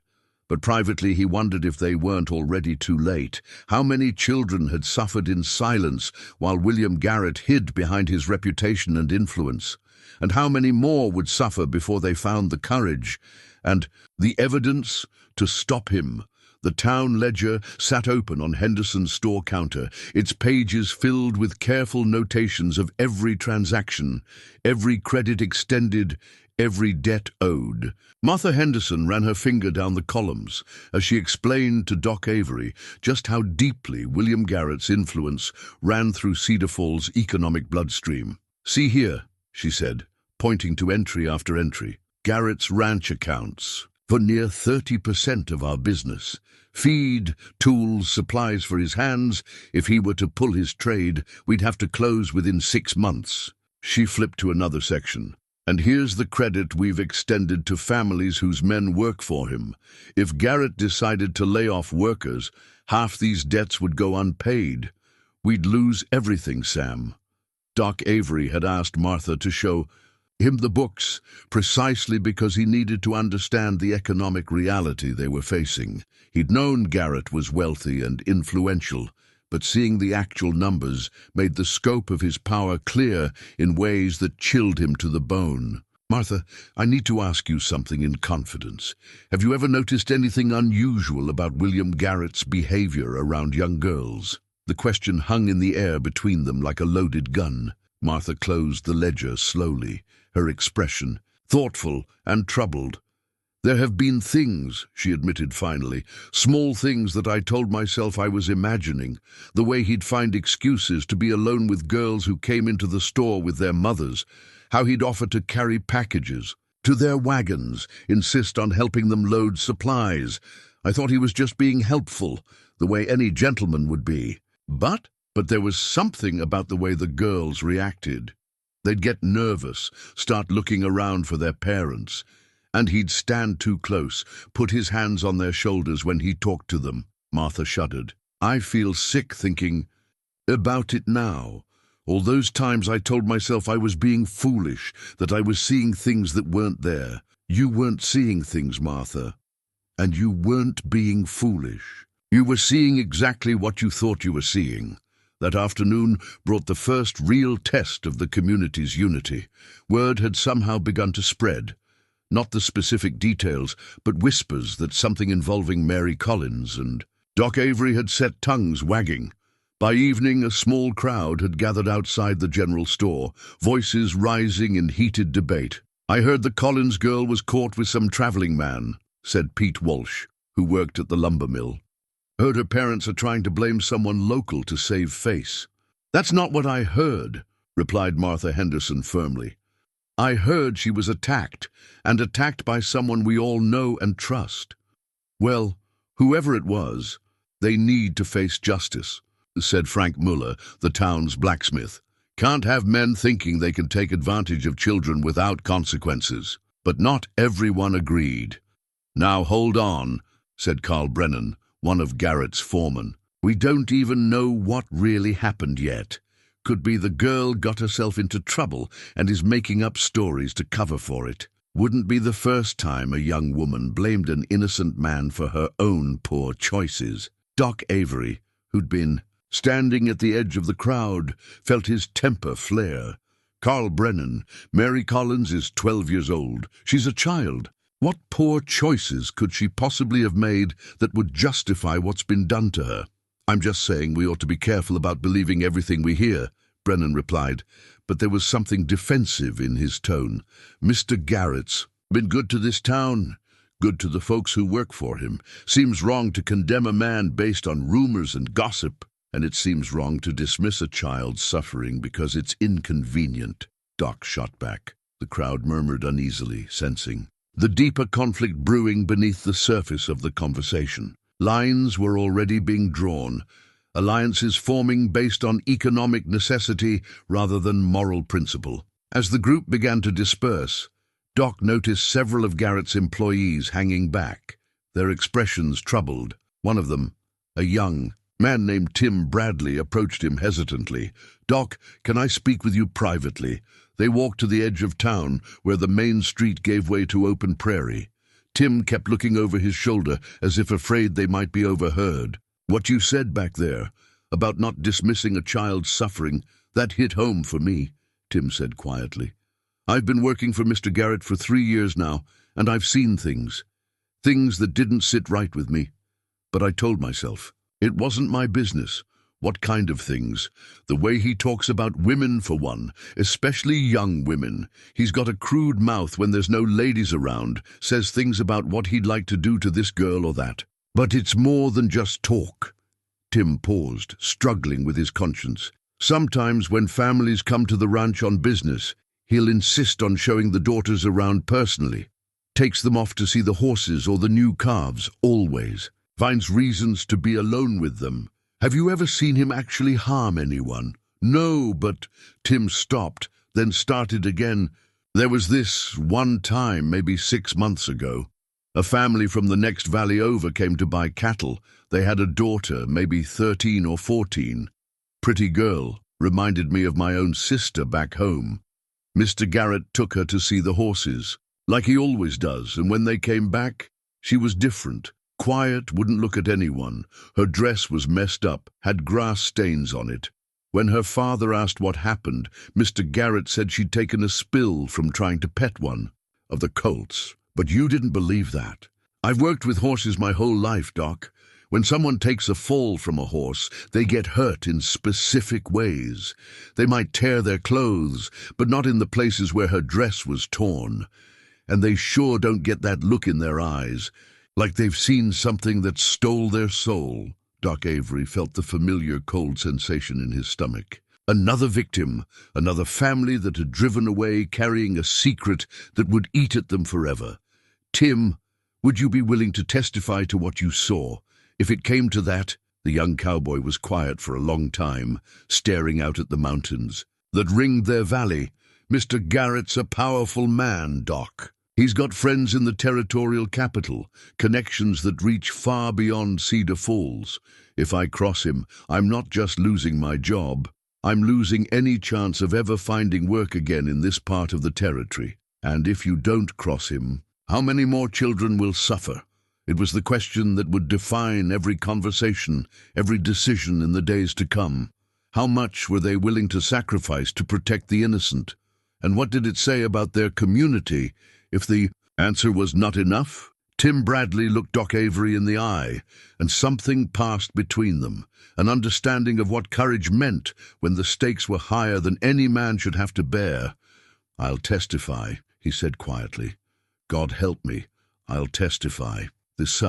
But privately he wondered if they weren't already too late. How many children had suffered in silence while William Garrett hid behind his reputation and influence? And how many more would suffer before they found the courage and the evidence to stop him? The town ledger sat open on Henderson's store counter, its pages filled with careful notations of every transaction, every credit extended, every debt owed. Martha Henderson ran her finger down the columns as she explained to Doc Avery just how deeply William Garrett's influence ran through Cedar Falls' economic bloodstream. "See here," she said, pointing to entry after entry. "Garrett's ranch accounts for near 30% of our business. Feed, tools, supplies for his hands. If he were to pull his trade, we'd have to close within 6 months." She flipped to another section. "And here's the credit we've extended to families whose men work for him. If Garrett decided to lay off workers, half these debts would go unpaid. We'd lose everything, Sam." Doc Avery had asked Martha to show him the books, precisely because he needed to understand the economic reality they were facing. He'd known Garrett was wealthy and influential, but seeing the actual numbers made the scope of his power clear in ways that chilled him to the bone. "Martha, I need to ask you something in confidence. Have you ever noticed anything unusual about William Garrett's behavior around young girls?" The question hung in the air between them like a loaded gun. Martha closed the ledger slowly, her expression thoughtful and troubled. "There have been things," she admitted finally, "small things that I told myself I was imagining. The way he'd find excuses to be alone with girls who came into the store with their mothers. How he'd offer to carry packages to their wagons, insist on helping them load supplies. I thought he was just being helpful, the way any gentleman would be. But there was something about the way the girls reacted. They'd get nervous, start looking around for their parents. And he'd stand too close, put his hands on their shoulders when he talked to them." Martha shuddered. "I feel sick thinking about it now. All those times I told myself I was being foolish, that I was seeing things that weren't there. You weren't seeing things, Martha. And you weren't being foolish. You were seeing exactly what you thought you were seeing." That afternoon brought the first real test of the community's unity. Word had somehow begun to spread. Not the specific details, but whispers that something involving Mary Collins and Doc Avery had set tongues wagging. By evening, a small crowd had gathered outside the general store, voices rising in heated debate. "I heard the Collins girl was caught with some traveling man," said Pete Walsh, who worked at the lumber mill. "Heard her parents are trying to blame someone local to save face." "That's not what I heard," replied Martha Henderson firmly. "I heard she was attacked, and attacked by someone we all know and trust." "Well, whoever it was, they need to face justice," said Frank Muller, the town's blacksmith. "Can't have men thinking they can take advantage of children without consequences." But not everyone agreed. "Now hold on," said Carl Brennan, one of Garrett's foremen. "We don't even know what really happened yet. Could be the girl got herself into trouble and is making up stories to cover for it. Wouldn't be the first time a young woman blamed an innocent man for her own poor choices." Doc Avery, who'd been standing at the edge of the crowd, felt his temper flare. "Carl Brennan, Mary Collins is 12 years old. She's a child. What poor choices could she possibly have made that would justify what's been done to her?" "I'm just saying we ought to be careful about believing everything we hear," Brennan replied, but there was something defensive in his tone. "Mr. Garrett's been good to this town, good to the folks who work for him. Seems wrong to condemn a man based on rumors and gossip, and it seems wrong to dismiss a child's suffering because it's inconvenient," Doc shot back. The crowd murmured uneasily, sensing the deeper conflict brewing beneath the surface of the conversation. Lines were already being drawn, alliances forming based on economic necessity rather than moral principle. As the group began to disperse, Doc noticed several of Garrett's employees hanging back, their expressions troubled. One of them, a young man named Tim Bradley, approached him hesitantly. "Doc, can I speak with you privately?" They walked to the edge of town, where the main street gave way to open prairie. Tim kept looking over his shoulder, as if afraid they might be overheard. "What you said back there, about not dismissing a child's suffering, that hit home for me," Tim said quietly. "I've been working for Mr. Garrett for 3 years now, and I've seen things that didn't sit right with me. But I told myself, it wasn't my business. What kind of things? The way he talks about women, for one, especially young women. He's got a crude mouth when there's no ladies around, says things about what he'd like to do to this girl or that. But it's more than just talk." Tim paused, struggling with his conscience. "Sometimes when families come to the ranch on business, he'll insist on showing the daughters around personally. Takes them off to see the horses or the new calves, always. Finds reasons to be alone with them. Have you ever seen him actually harm anyone?" "No, but—" Tim stopped, then started again. "There was this one time, maybe 6 months ago. A family from the next valley over came to buy cattle. They had a daughter, maybe 13 or 14. Pretty girl, reminded me of my own sister back home. Mr. Garrett took her to see the horses, like he always does, and when they came back, she was different. Quiet, wouldn't look at anyone. Her dress was messed up, had grass stains on it. When her father asked what happened, Mr. Garrett said she'd taken a spill from trying to pet one of the colts. But you didn't believe that. I've worked with horses my whole life, Doc. When someone takes a fall from a horse, they get hurt in specific ways. They might tear their clothes, but not in the places where her dress was torn. And they sure don't get that look in their eyes, like they've seen something that stole their soul." Doc Avery felt the familiar cold sensation in his stomach. Another victim, another family that had driven away carrying a secret that would eat at them forever. "Tim, would you be willing to testify to what you saw? If it came to that—" The young cowboy was quiet for a long time, staring out at the mountains that ringed their valley. "Mr. Garrett's a powerful man, Doc. He's got friends in the territorial capital, connections that reach far beyond Cedar Falls. If I cross him, I'm not just losing my job. I'm losing any chance of ever finding work again in this part of the territory. And if you don't cross him, how many more children will suffer?" It was the question that would define every conversation, every decision in the days to come. How much were they willing to sacrifice to protect the innocent? And what did it say about their community if the answer was not enough? Tim Bradley looked Doc Avery in the eye, and something passed between them, an understanding of what courage meant when the stakes were higher than any man should have to bear. "I'll testify," he said quietly. "God help me, I'll testify." This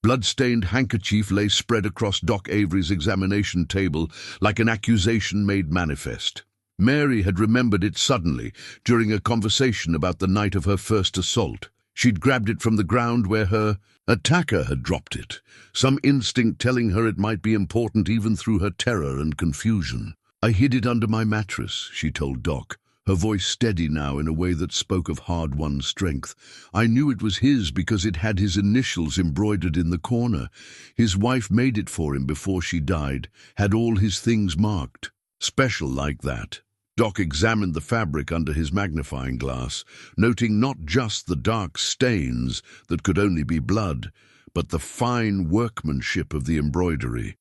blood-stained handkerchief lay spread across Doc Avery's examination table like an accusation made manifest. Mary had remembered it suddenly during a conversation about the night of her first assault. She'd grabbed it from the ground where her attacker had dropped it, some instinct telling her it might be important even through her terror and confusion. "I hid it under my mattress," she told Doc, her voice steady now in a way that spoke of hard-won strength. "I knew it was his because it had his initials embroidered in the corner. His wife made it for him before she died, had all his things marked. Special like that." Doc examined the fabric under his magnifying glass, noting not just the dark stains that could only be blood, but the fine workmanship of the embroidery.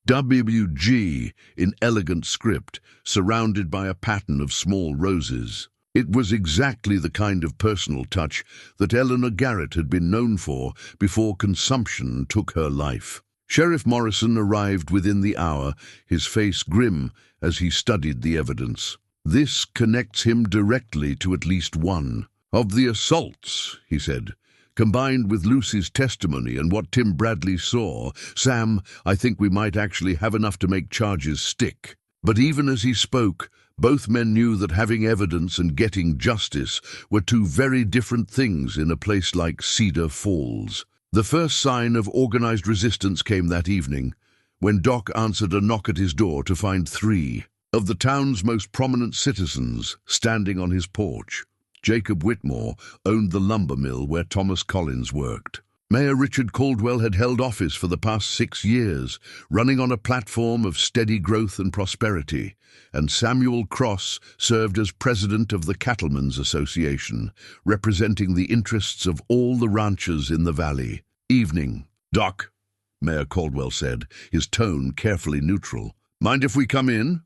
WG in elegant script, surrounded by a pattern of small roses. It was exactly the kind of personal touch that Eleanor Garrett had been known for before consumption took her life. Sheriff Morrison arrived within the hour, his face grim as he studied the evidence. "This connects him directly to at least one of the assaults," he said. "Combined with Lucy's testimony and what Tim Bradley saw, Sam, I think we might actually have enough to make charges stick." But even as he spoke, both men knew that having evidence and getting justice were two very different things in a place like Cedar Falls. The first sign of organized resistance came that evening, when Doc answered a knock at his door to find 3 of the town's most prominent citizens standing on his porch. Jacob Whitmore owned the lumber mill where Thomas Collins worked. Mayor Richard Caldwell had held office for the past 6 years, running on a platform of steady growth and prosperity, and Samuel Cross served as president of the Cattlemen's Association, representing the interests of all the ranchers in the valley. "Evening, Doc," Mayor Caldwell said, his tone carefully neutral. "Mind if we come in?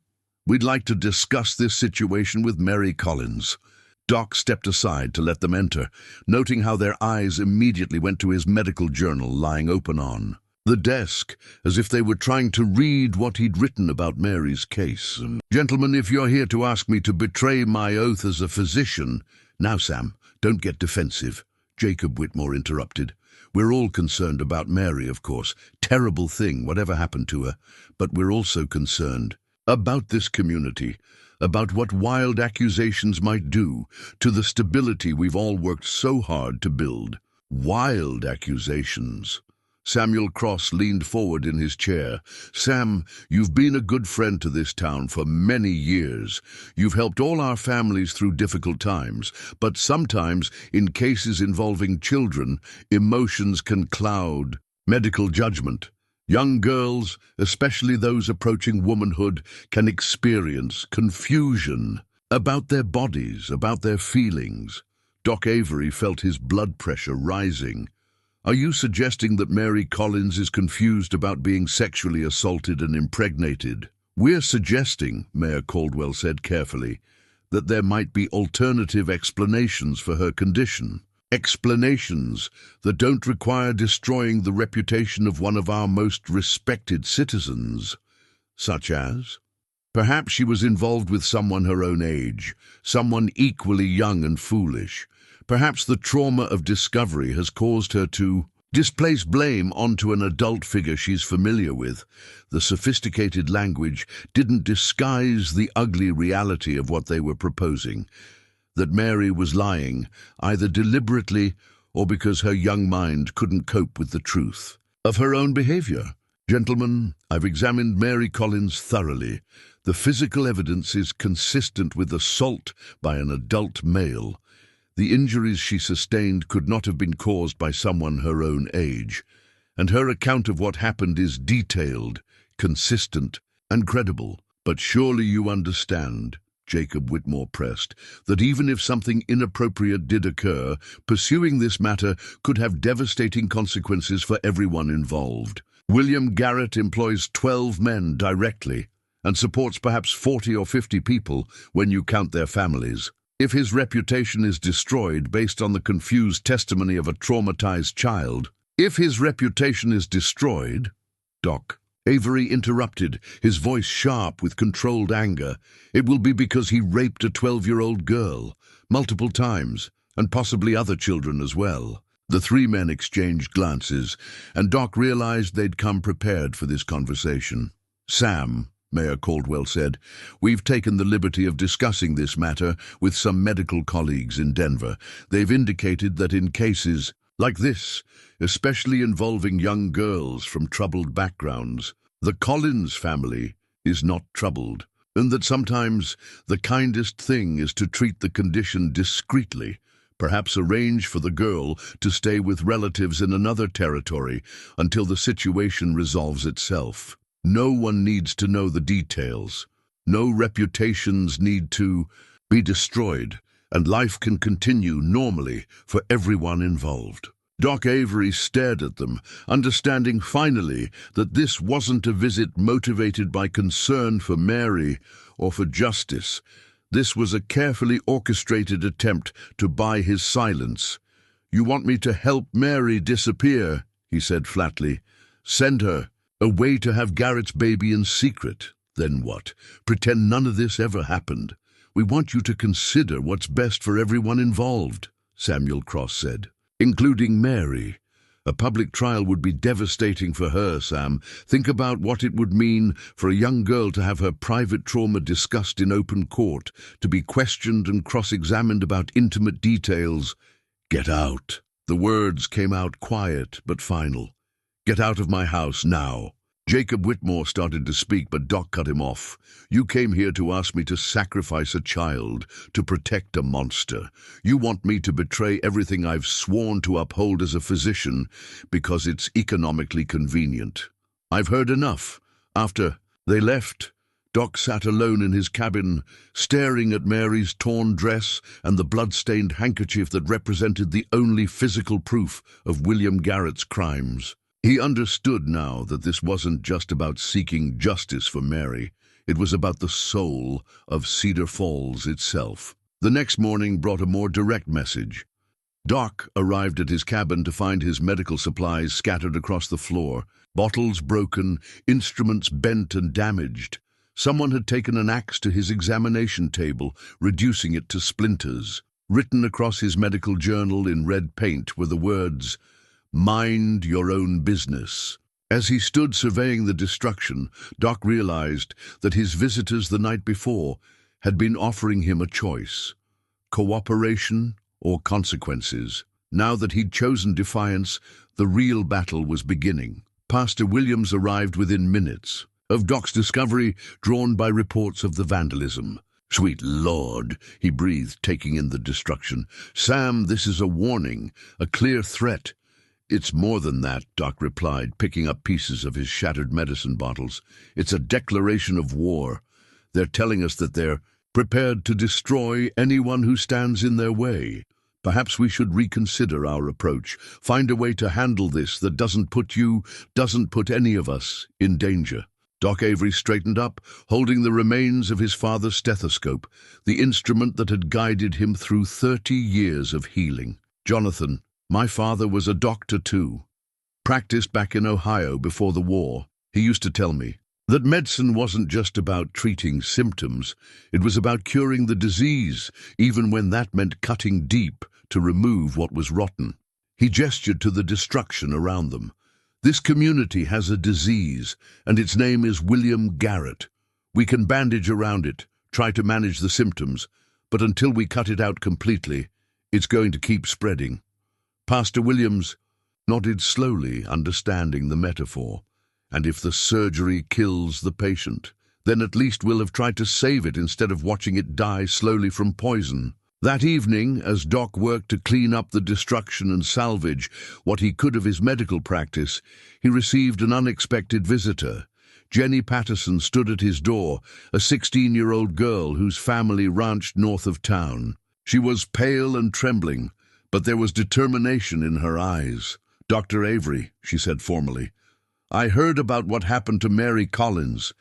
We'd like to discuss this situation with Mary Collins." Doc stepped aside to let them enter, noting how their eyes immediately went to his medical journal lying open on the desk, as if they were trying to read what he'd written about Mary's case. "Gentlemen, if you're here to ask me to betray my oath as a physician—" "Now, Sam, don't get defensive," Jacob Whitmore interrupted. "We're all concerned about Mary, of course. Terrible thing, whatever happened to her. But we're also concerned about this community, about what wild accusations might do to the stability we've all worked so hard to build." "Wild accusations." Samuel Cross leaned forward in his chair. "Sam, you've been a good friend to this town for many years. You've helped all our families through difficult times, but sometimes, in cases involving children, emotions can cloud medical judgment. Young girls, especially those approaching womanhood, can experience confusion about their bodies, about their feelings." Doc Avery felt his blood pressure rising. "Are you suggesting that Mary Collins is confused about being sexually assaulted and impregnated?" "We're suggesting," Mayor Caldwell said carefully, "that there might be alternative explanations for her condition. Explanations that don't require destroying the reputation of one of our most respected citizens." "Such as?" "Perhaps she was involved with someone her own age, someone equally young and foolish. Perhaps the trauma of discovery has caused her to displace blame onto an adult figure she's familiar with." The sophisticated language didn't disguise the ugly reality of what they were proposing: that Mary was lying, either deliberately or because her young mind couldn't cope with the truth of her own behavior. "Gentlemen, I've examined Mary Collins thoroughly. The physical evidence is consistent with assault by an adult male. The injuries she sustained could not have been caused by someone her own age, and her account of what happened is detailed, consistent, and credible. But surely you understand," Jacob Whitmore pressed, "that even if something inappropriate did occur, pursuing this matter could have devastating consequences for everyone involved. William Garrett employs 12 men directly and supports perhaps 40 or 50 people when you count their families. If his reputation is destroyed based on the confused testimony of a traumatized child—" "If his reputation is destroyed," Doc Avery interrupted, his voice sharp with controlled anger, "it will be because he raped a 12-year-old girl, multiple times, and possibly other children as well." The 3 men exchanged glances, and Doc realized they'd come prepared for this conversation. "Sam," Mayor Caldwell said, "we've taken the liberty of discussing this matter with some medical colleagues in Denver. They've indicated that in cases like this, especially involving young girls from troubled backgrounds, the Collins family is not troubled, and that sometimes the kindest thing is to treat the condition discreetly, perhaps arrange for the girl to stay with relatives in another territory until the situation resolves itself. No one needs to know the details. No reputations need to be destroyed, and life can continue normally for everyone involved." Doc Avery stared at them, understanding finally that this wasn't a visit motivated by concern for Mary or for justice. This was a carefully orchestrated attempt to buy his silence. "You want me to help Mary disappear," he said flatly. "Send her A way to have Garrett's baby in secret. Then what? Pretend none of this ever happened. We want you to consider what's best for everyone involved, Samuel Cross said, including Mary. A public trial would be devastating for her, Sam. Think about what it would mean for a young girl to have her private trauma discussed in open court, to be questioned and cross-examined about intimate details. Get out. The words came out quiet but final. Get out of my house now. Jacob Whitmore started to speak, but Doc cut him off. You came here to ask me to sacrifice a child, to protect a monster. You want me to betray everything I've sworn to uphold as a physician because it's economically convenient. I've heard enough. After they left, Doc sat alone in his cabin, staring at Mary's torn dress and the blood-stained handkerchief that represented the only physical proof of William Garrett's crimes. He understood now that this wasn't just about seeking justice for Mary. It was about the soul of Cedar Falls itself. The next morning brought a more direct message. Doc arrived at his cabin to find his medical supplies scattered across the floor, bottles broken, instruments bent and damaged. Someone had taken an axe to his examination table, reducing it to splinters. Written across his medical journal in red paint were the words, "Mind your own business." As he stood surveying the destruction, Doc realized that his visitors the night before had been offering him a choice: cooperation or consequences. Now that he'd chosen defiance, the real battle was beginning. Pastor Williams arrived within minutes of Doc's discovery, drawn by reports of the vandalism. "Sweet Lord," he breathed, taking in the destruction. "Sam, this is a warning, a clear threat." "It's more than that," Doc replied, picking up pieces of his shattered medicine bottles. "It's a declaration of war. They're telling us that they're prepared to destroy anyone who stands in their way. Perhaps we should reconsider our approach, find a way to handle this that doesn't put any of us in danger." Doc Avery straightened up, holding the remains of his father's stethoscope, the instrument that had guided him through 30 years of healing. "Jonathan, my father was a doctor too. Practiced back in Ohio before the war. He used to tell me that medicine wasn't just about treating symptoms. It was about curing the disease, even when that meant cutting deep to remove what was rotten." He gestured to the destruction around them. "This community has a disease, and its name is William Garrett. We can bandage around it, try to manage the symptoms, but until we cut it out completely, it's going to keep spreading." Pastor Williams nodded slowly, understanding the metaphor. "And if the surgery kills the patient, then at least we'll have tried to save it instead of watching it die slowly from poison." That evening, as Doc worked to clean up the destruction and salvage what he could of his medical practice, he received an unexpected visitor. Jenny Patterson stood at his door, a 16-year-old girl whose family ranched north of town. She was pale and trembling, but there was determination in her eyes. "Dr. Avery," she said formally, "I heard about what happened to Mary Collins,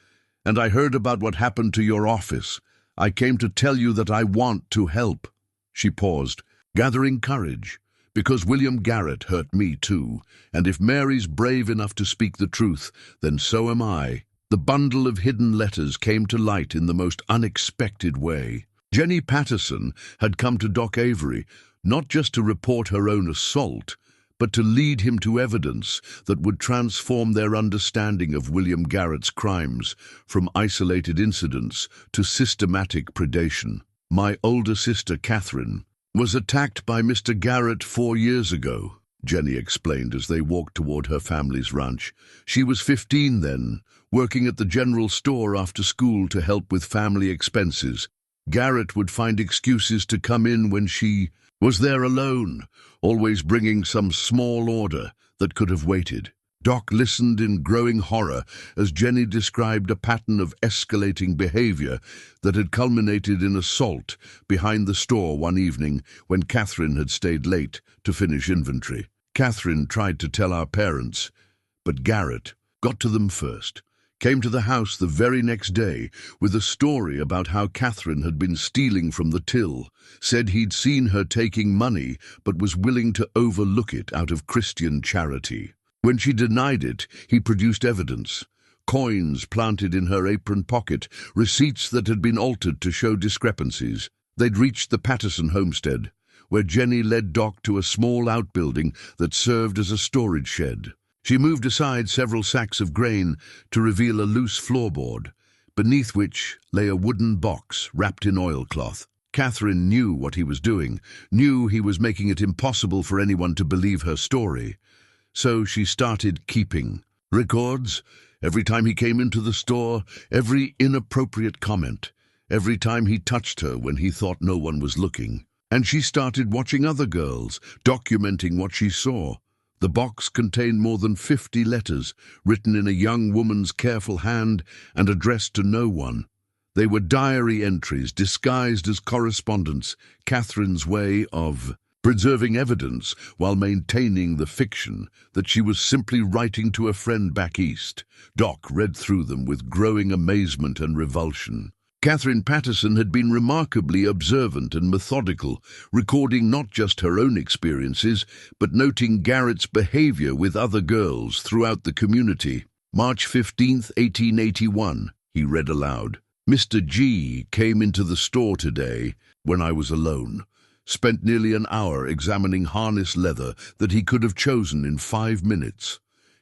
and I heard about what happened to your office. I came to tell you that I want to help." She paused, gathering courage, "because William Garrett hurt me too, and if Mary's brave enough to speak the truth, then so am I." The bundle of hidden letters came to light in the most unexpected way. Jenny Patterson had come to Doc Avery not just to report her own assault, but to lead him to evidence that would transform their understanding of William Garrett's crimes from isolated incidents to systematic predation. "My older sister, Catherine, was attacked by Mr. Garrett 4 years ago," Jenny explained as they walked toward her family's ranch. "She was 15 then, working at the general store after school to help with family expenses. Garrett would find excuses to come in when she was there alone, always bringing some small order that could have waited." Doc listened in growing horror as Jenny described a pattern of escalating behavior that had culminated in assault behind the store one evening when Catherine had stayed late to finish inventory. "Catherine tried to tell our parents, but Garrett got to them first. Came to the house the very next day with a story about how Catherine had been stealing from the till, said he'd seen her taking money but was willing to overlook it out of Christian charity. When she denied it, he produced evidence. Coins planted in her apron pocket, receipts that had been altered to show discrepancies. They'd reached the Patterson homestead, where Jenny led Doc to a small outbuilding that served as a storage shed. She moved aside several sacks of grain to reveal a loose floorboard, beneath which lay a wooden box wrapped in oilcloth. Catherine knew what he was doing, knew he was making it impossible for anyone to believe her story. So she started keeping records. Every time he came into the store, every inappropriate comment, every time he touched her when he thought no one was looking. And she started watching other girls, documenting what she saw. The box contained more than 50 letters, written in a young woman's careful hand and addressed to no one. They were diary entries disguised as correspondence, Catherine's way of preserving evidence while maintaining the fiction that she was simply writing to a friend back east. Doc read through them with growing amazement and revulsion. Catherine Patterson had been remarkably observant and methodical, recording not just her own experiences, but noting Garrett's behavior with other girls throughout the community. March 15th, 1881, he read aloud. Mr. G came into the store today when I was alone. Spent nearly an hour examining harness leather that he could have chosen in 5 minutes.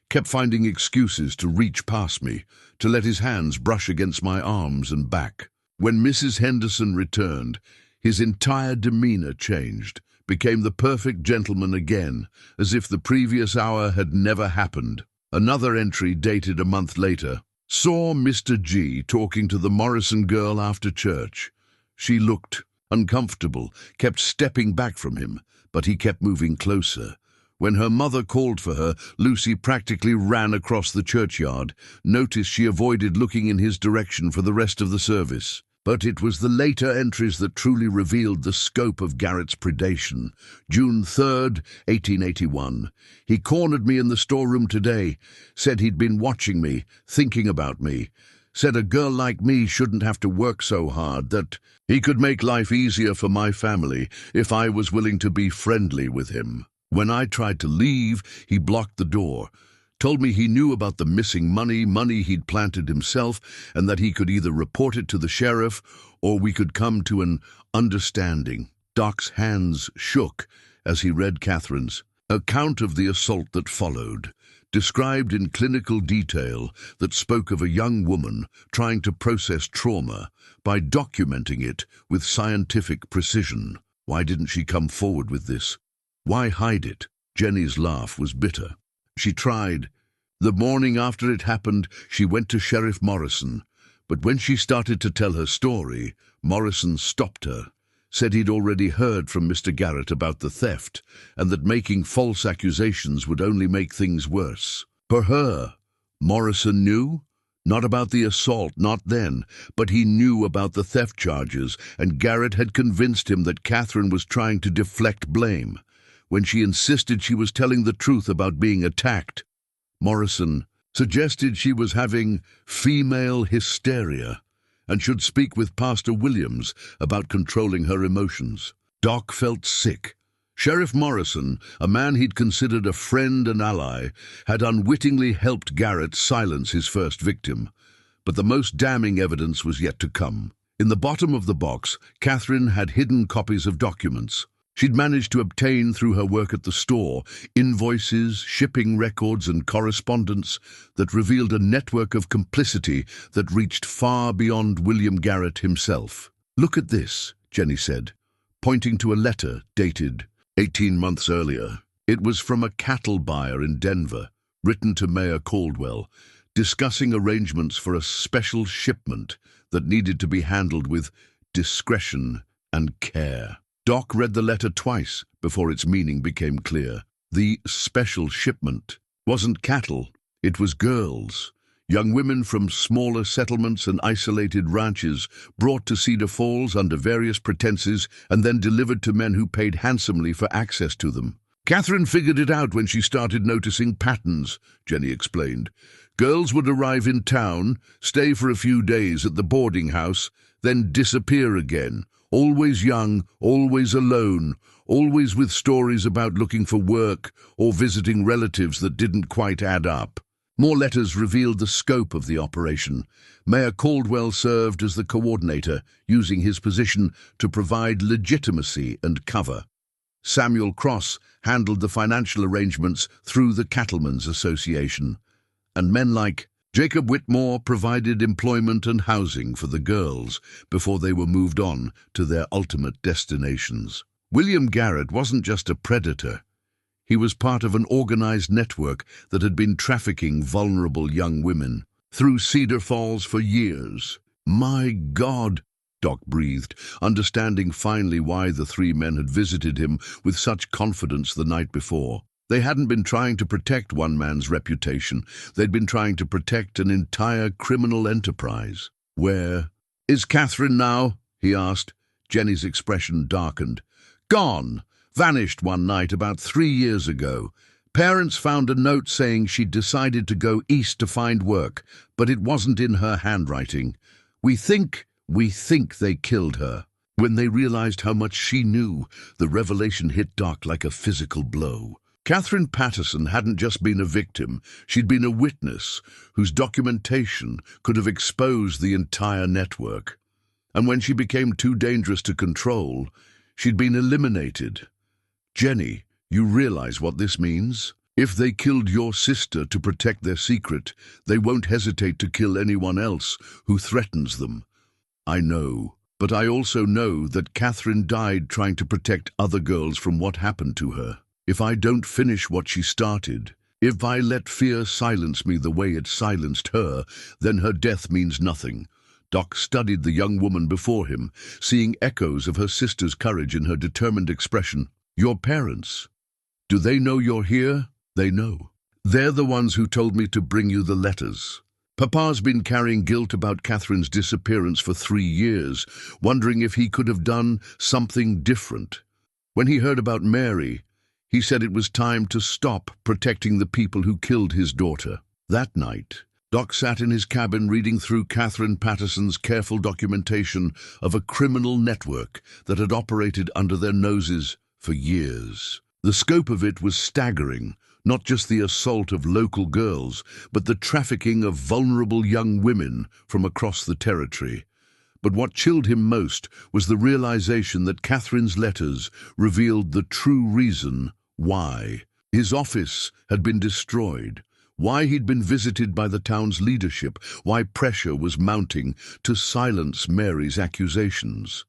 Kept finding excuses to reach past me, to let his hands brush against my arms and back. When Mrs. Henderson returned, his entire demeanor changed, became the perfect gentleman again, as if the previous hour had never happened. Another entry dated a month later. Saw Mr. G talking to the Morrison girl after church. She looked uncomfortable, kept stepping back from him, but he kept moving closer. When her mother called for her, Lucy practically ran across the churchyard. Noticed she avoided looking in his direction for the rest of the service. But it was the later entries that truly revealed the scope of Garrett's predation. June 3rd, 1881. He cornered me in the storeroom today. Said he'd been watching me, thinking about me. Said a girl like me shouldn't have to work so hard, that he could make life easier for my family if I was willing to be friendly with him. When I tried to leave, he blocked the door. Told me he knew about the missing money he'd planted himself, and that he could either report it to the sheriff or we could come to an understanding. Doc's hands shook as he read Catherine's account of the assault that followed, described in clinical detail, that spoke of a young woman trying to process trauma by documenting it with scientific precision. Why didn't she come forward with this? Why hide it? Jenny's laugh was bitter. She tried. The morning after it happened, she went to Sheriff Morrison. But when she started to tell her story, Morrison stopped her, said he'd already heard from Mr. Garrett about the theft, and that making false accusations would only make things worse. For her, Morrison knew? Not about the assault, not then, but he knew about the theft charges, and Garrett had convinced him that Catherine was trying to deflect blame. When she insisted she was telling the truth about being attacked, Morrison suggested she was having female hysteria and should speak with Pastor Williams about controlling her emotions. Doc felt sick. Sheriff Morrison, a man he'd considered a friend and ally, had unwittingly helped Garrett silence his first victim. But the most damning evidence was yet to come. In the bottom of the box, Catherine had hidden copies of documents she'd managed to obtain through her work at the store, invoices, shipping records, and correspondence that revealed a network of complicity that reached far beyond William Garrett himself. "Look at this," Jenny said, pointing to a letter dated 18 months earlier. It was from a cattle buyer in Denver, written to Mayor Caldwell, discussing arrangements for a special shipment that needed to be handled with discretion and care. Doc read the letter twice before its meaning became clear. The special shipment wasn't cattle, it was girls. Young women from smaller settlements and isolated ranches brought to Cedar Falls under various pretenses and then delivered to men who paid handsomely for access to them. Catherine figured it out when she started noticing patterns, Jenny explained. Girls would arrive in town, stay for a few days at the boarding house, then disappear again, Always young, always alone, always with stories about looking for work or visiting relatives that didn't quite add up. More letters revealed the scope of the operation. Mayor Caldwell served as the coordinator, using his position to provide legitimacy and cover. Samuel Cross handled the financial arrangements through the Cattlemen's Association. And men like Jacob Whitmore provided employment and housing for the girls before they were moved on to their ultimate destinations. William Garrett wasn't just a predator. He was part of an organized network that had been trafficking vulnerable young women through Cedar Falls for years. My God, Doc breathed, understanding finally why the three men had visited him with such confidence the night before. They hadn't been trying to protect one man's reputation. They'd been trying to protect an entire criminal enterprise. "Where is Catherine now?" he asked. Jenny's expression darkened. "Gone. Vanished one night about 3 years ago. Parents found a note saying she'd decided to go east to find work, but it wasn't in her handwriting. We think they killed her." When they realized how much she knew, the revelation hit Doc like a physical blow. Catherine Patterson hadn't just been a victim, she'd been a witness whose documentation could have exposed the entire network. And when she became too dangerous to control, she'd been eliminated. "Jenny, you realize what this means? If they killed your sister to protect their secret, they won't hesitate to kill anyone else who threatens them." "I know, but I also know that Catherine died trying to protect other girls from what happened to her. If I don't finish what she started, if I let fear silence me the way it silenced her, then her death means nothing." Doc studied the young woman before him, seeing echoes of her sister's courage in her determined expression. "Your parents, do they know you're here?" "They know. They're the ones who told me to bring you the letters. Papa's been carrying guilt about Catherine's disappearance for 3 years, wondering if he could have done something different. When he heard about Mary, he said it was time to stop protecting the people who killed his daughter." That night, Doc sat in his cabin reading through Catherine Patterson's careful documentation of a criminal network that had operated under their noses for years. The scope of it was staggering, not just the assault of local girls, but the trafficking of vulnerable young women from across the territory. But what chilled him most was the realization that Catherine's letters revealed the true reason why his office had been destroyed, why he'd been visited by the town's leadership, why pressure was mounting to silence Mary's accusations.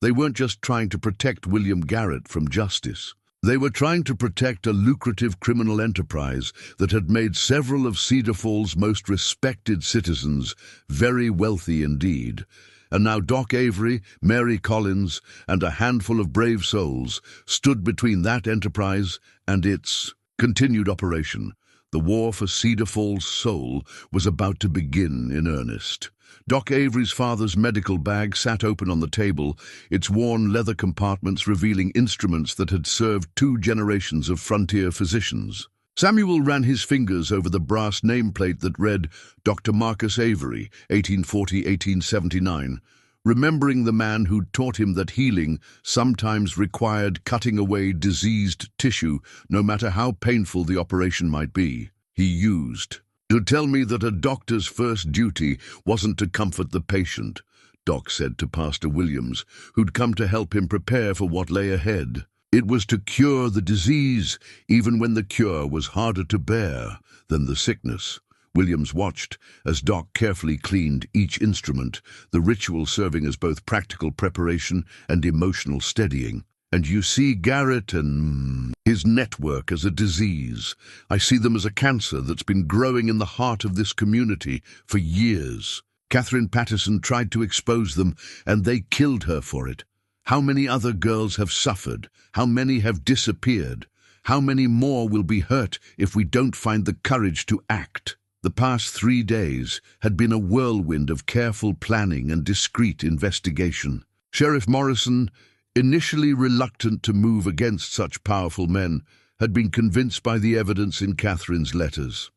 They weren't just trying to protect William Garrett from justice. They were trying to protect a lucrative criminal enterprise that had made several of Cedar Falls' most respected citizens very wealthy indeed. And now Doc Avery, Mary Collins, and a handful of brave souls stood between that enterprise and its continued operation. The war for Cedar Falls' soul was about to begin in earnest. Doc Avery's father's medical bag sat open on the table, its worn leather compartments revealing instruments that had served 2 generations of frontier physicians. Samuel ran his fingers over the brass nameplate that read Dr. Marcus Avery, 1840-1879, remembering the man who'd taught him that healing sometimes required cutting away diseased tissue, no matter how painful the operation might be. He used to tell me that a doctor's first duty wasn't to comfort the patient, Doc said to Pastor Williams, who'd come to help him prepare for what lay ahead. It was to cure the disease, even when the cure was harder to bear than the sickness. Williams watched as Doc carefully cleaned each instrument, the ritual serving as both practical preparation and emotional steadying. "And you see Garrett and his network as a disease. I see them as a cancer that's been growing in the heart of this community for years. Catherine Patterson tried to expose them, and they killed her for it. How many other girls have suffered? How many have disappeared? How many more will be hurt if we don't find the courage to act?" The past 3 days had been a whirlwind of careful planning and discreet investigation. Sheriff Morrison, initially reluctant to move against such powerful men, had been convinced by the evidence in Catherine's letters.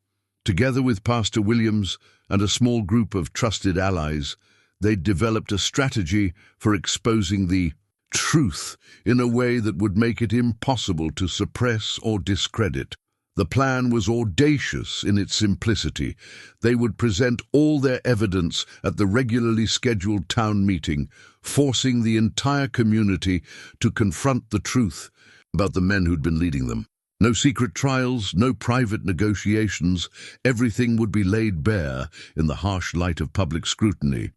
Together with Pastor Williams and a small group of trusted allies, They'd developed a strategy for exposing the truth in a way that would make it impossible to suppress or discredit. The plan was audacious in its simplicity. They would present all their evidence at the regularly scheduled town meeting, forcing the entire community to confront the truth about the men who'd been leading them. No secret trials, no private negotiations. Everything would be laid bare in the harsh light of public scrutiny.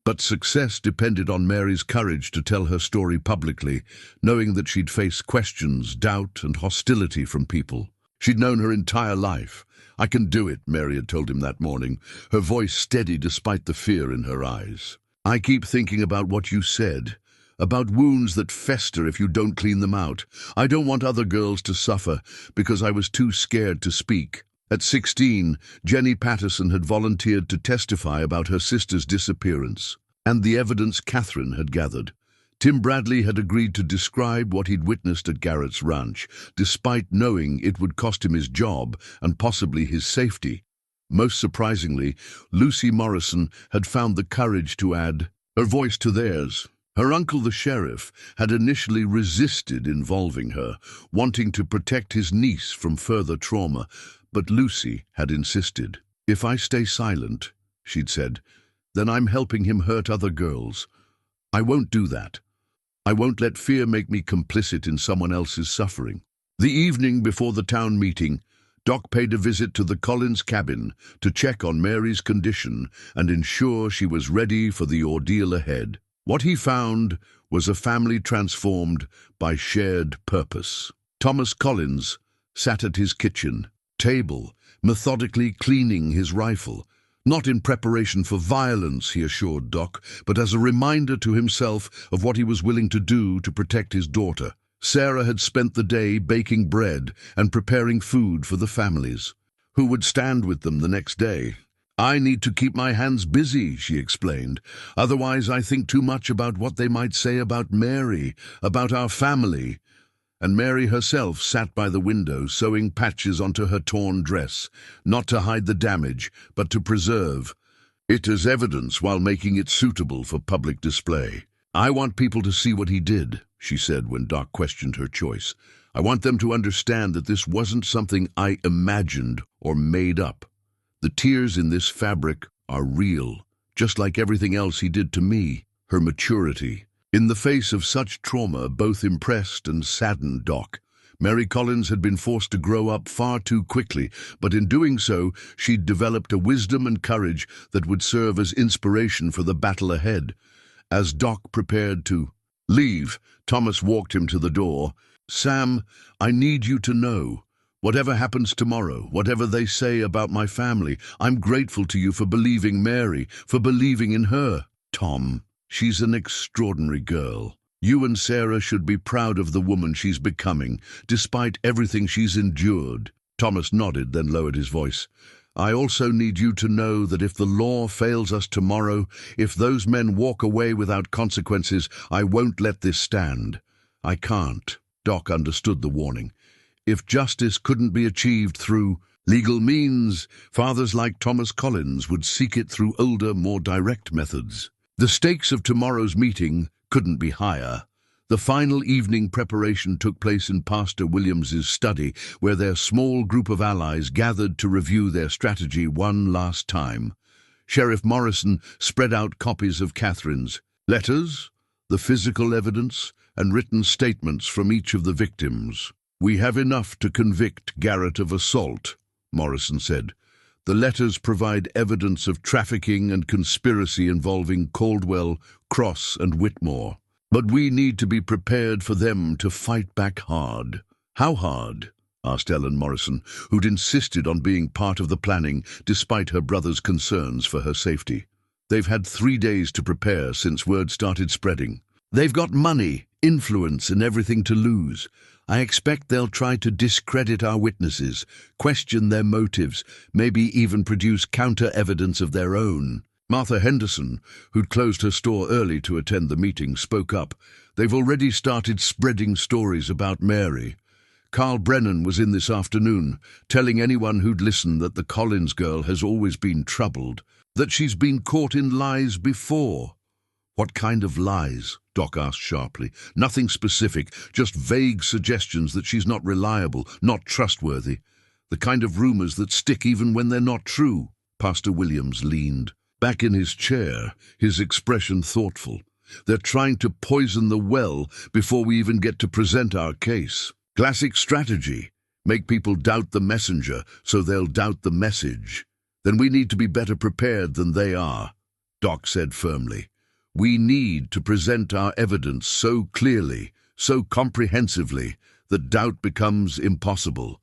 But success depended on Mary's courage to tell her story publicly, knowing that she'd face questions, doubt, and hostility from people she'd known her entire life. "I can do it," Mary had told him that morning, her voice steady despite the fear in her eyes. "I keep thinking about what you said, about wounds that fester if you don't clean them out. I don't want other girls to suffer because I was too scared to speak." At 16, Jenny Patterson had volunteered to testify about her sister's disappearance and the evidence Catherine had gathered. Tim Bradley had agreed to describe what he'd witnessed at Garrett's ranch, despite knowing it would cost him his job and possibly his safety. Most surprisingly, Lucy Morrison had found the courage to add her voice to theirs. Her uncle, the sheriff, had initially resisted involving her, wanting to protect his niece from further trauma, but Lucy had insisted. "If I stay silent," she'd said, "then I'm helping him hurt other girls. I won't do that. I won't let fear make me complicit in someone else's suffering." The evening before the town meeting, Doc paid a visit to the Collins cabin to check on Mary's condition and ensure she was ready for the ordeal ahead. What he found was a family transformed by shared purpose. Thomas Collins sat at his kitchen table, methodically cleaning his rifle. Not in preparation for violence, he assured Doc, but as a reminder to himself of what he was willing to do to protect his daughter. Sarah had spent the day baking bread and preparing food for the families who would stand with them the next day. "I need to keep my hands busy," she explained. "Otherwise I think too much about what they might say about Mary, about our family." And Mary herself sat by the window, sewing patches onto her torn dress, not to hide the damage, but to preserve it as evidence while making it suitable for public display. "I want people to see what he did," she said when Doc questioned her choice. "I want them to understand that this wasn't something I imagined or made up. The tears in this fabric are real, just like everything else he did to me." Her maturity in the face of such trauma both impressed and saddened Doc. Mary Collins had been forced to grow up far too quickly, but in doing so, she'd developed a wisdom and courage that would serve as inspiration for the battle ahead. As Doc prepared to leave, Thomas walked him to the door. "Sam, I need you to know, whatever happens tomorrow, whatever they say about my family, I'm grateful to you for believing Mary, for believing in her." "Tom, she's an extraordinary girl. You and Sarah should be proud of the woman she's becoming, despite everything she's endured." Thomas nodded, then lowered his voice. "I also need you to know that if the law fails us tomorrow, if those men walk away without consequences, I won't let this stand. I can't." Doc understood the warning. If justice couldn't be achieved through legal means, fathers like Thomas Collins would seek it through older, more direct methods. The stakes of tomorrow's meeting couldn't be higher. The final evening preparation took place in Pastor Williams's study, where their small group of allies gathered to review their strategy one last time. Sheriff Morrison spread out copies of Catherine's letters, the physical evidence, and written statements from each of the victims. "We have enough to convict Garrett of assault," Morrison said. "The letters provide evidence of trafficking and conspiracy involving Caldwell, Cross, and Whitmore. But we need to be prepared for them to fight back hard." "How hard?" asked Ellen Morrison, who'd insisted on being part of the planning despite her brother's concerns for her safety. "They've had 3 days to prepare since word started spreading. They've got money, influence, and everything to lose. I expect they'll try to discredit our witnesses, question their motives, maybe even produce counter-evidence of their own." Martha Henderson, who'd closed her store early to attend the meeting, spoke up. "They've already started spreading stories about Mary. Carl Brennan was in this afternoon, telling anyone who'd listen that the Collins girl has always been troubled. that she's been caught in lies before. What kind of lies? Doc asked sharply. Nothing specific, just vague suggestions that she's not reliable, not trustworthy. The kind of rumors that stick even when they're not true. Pastor Williams leaned back in his chair, his expression thoughtful. They're trying to poison the well before we even get to present our case. Classic strategy. Make people doubt the messenger so they'll doubt the message. Then we need to be better prepared than they are, Doc said firmly. We need to present our evidence so clearly, so comprehensively, that doubt becomes impossible.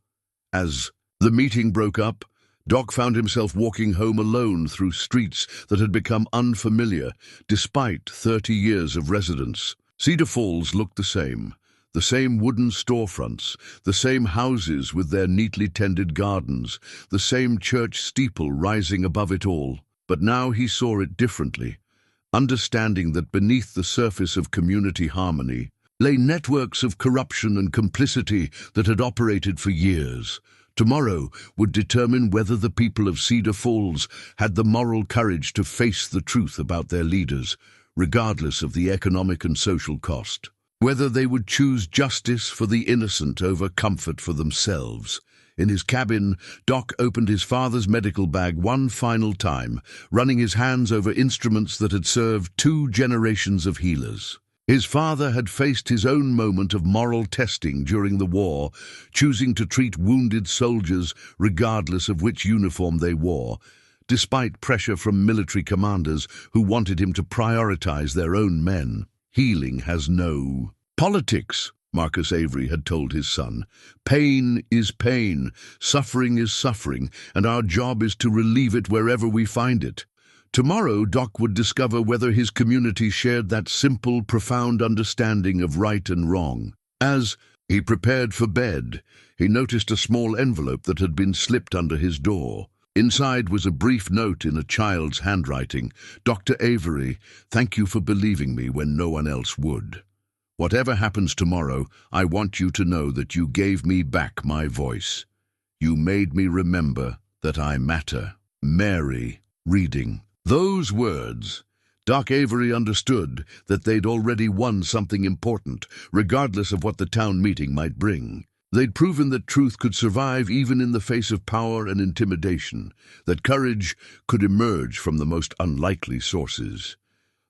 As the meeting broke up, Doc found himself walking home alone through streets that had become unfamiliar, despite 30 years of residence. Cedar Falls looked the same wooden storefronts, the same houses with their neatly tended gardens, the same church steeple rising above it all. But now he saw it differently, understanding that beneath the surface of community harmony lay networks of corruption and complicity that had operated for years. Tomorrow would determine whether the people of Cedar Falls had the moral courage to face the truth about their leaders, regardless of the economic and social cost. Whether they would choose justice for the innocent over comfort for themselves. In his cabin, Doc opened his father's medical bag one final time, running his hands over instruments that had served 2 generations of healers. His father had faced his own moment of moral testing during the war, choosing to treat wounded soldiers regardless of which uniform they wore, despite pressure from military commanders who wanted him to prioritize their own men. Healing has no politics, Marcus Avery had told his son. Pain is pain, suffering is suffering, and our job is to relieve it wherever we find it. Tomorrow, Doc would discover whether his community shared that simple, profound understanding of right and wrong. As he prepared for bed, he noticed a small envelope that had been slipped under his door. Inside was a brief note in a child's handwriting. Dr. Avery, thank you for believing me when no one else would. Whatever happens tomorrow, I want you to know that you gave me back my voice. You made me remember that I matter. Mary, reading. Those words, Doc Avery understood that they'd already won something important, regardless of what the town meeting might bring. They'd proven that truth could survive even in the face of power and intimidation, that courage could emerge from the most unlikely sources.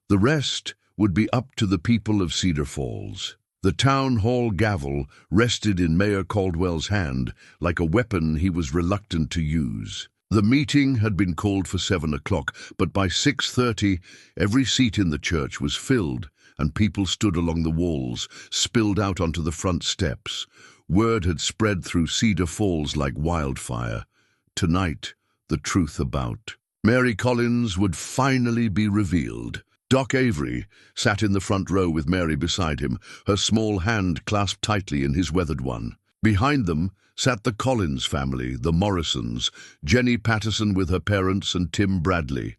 The rest would be up to the people of Cedar Falls. The town hall gavel rested in Mayor Caldwell's hand like a weapon he was reluctant to use. The meeting had been called for 7 o'clock, but by 6:30 every seat in the church was filled, and people stood along the walls, spilled out onto the front steps. Word had spread through Cedar Falls like wildfire. Tonight, the truth about Mary Collins would finally be revealed. Doc Avery sat in the front row with Mary beside him, her small hand clasped tightly in his weathered one. Behind them sat the Collins family, the Morrisons, Jenny Patterson with her parents and Tim Bradley.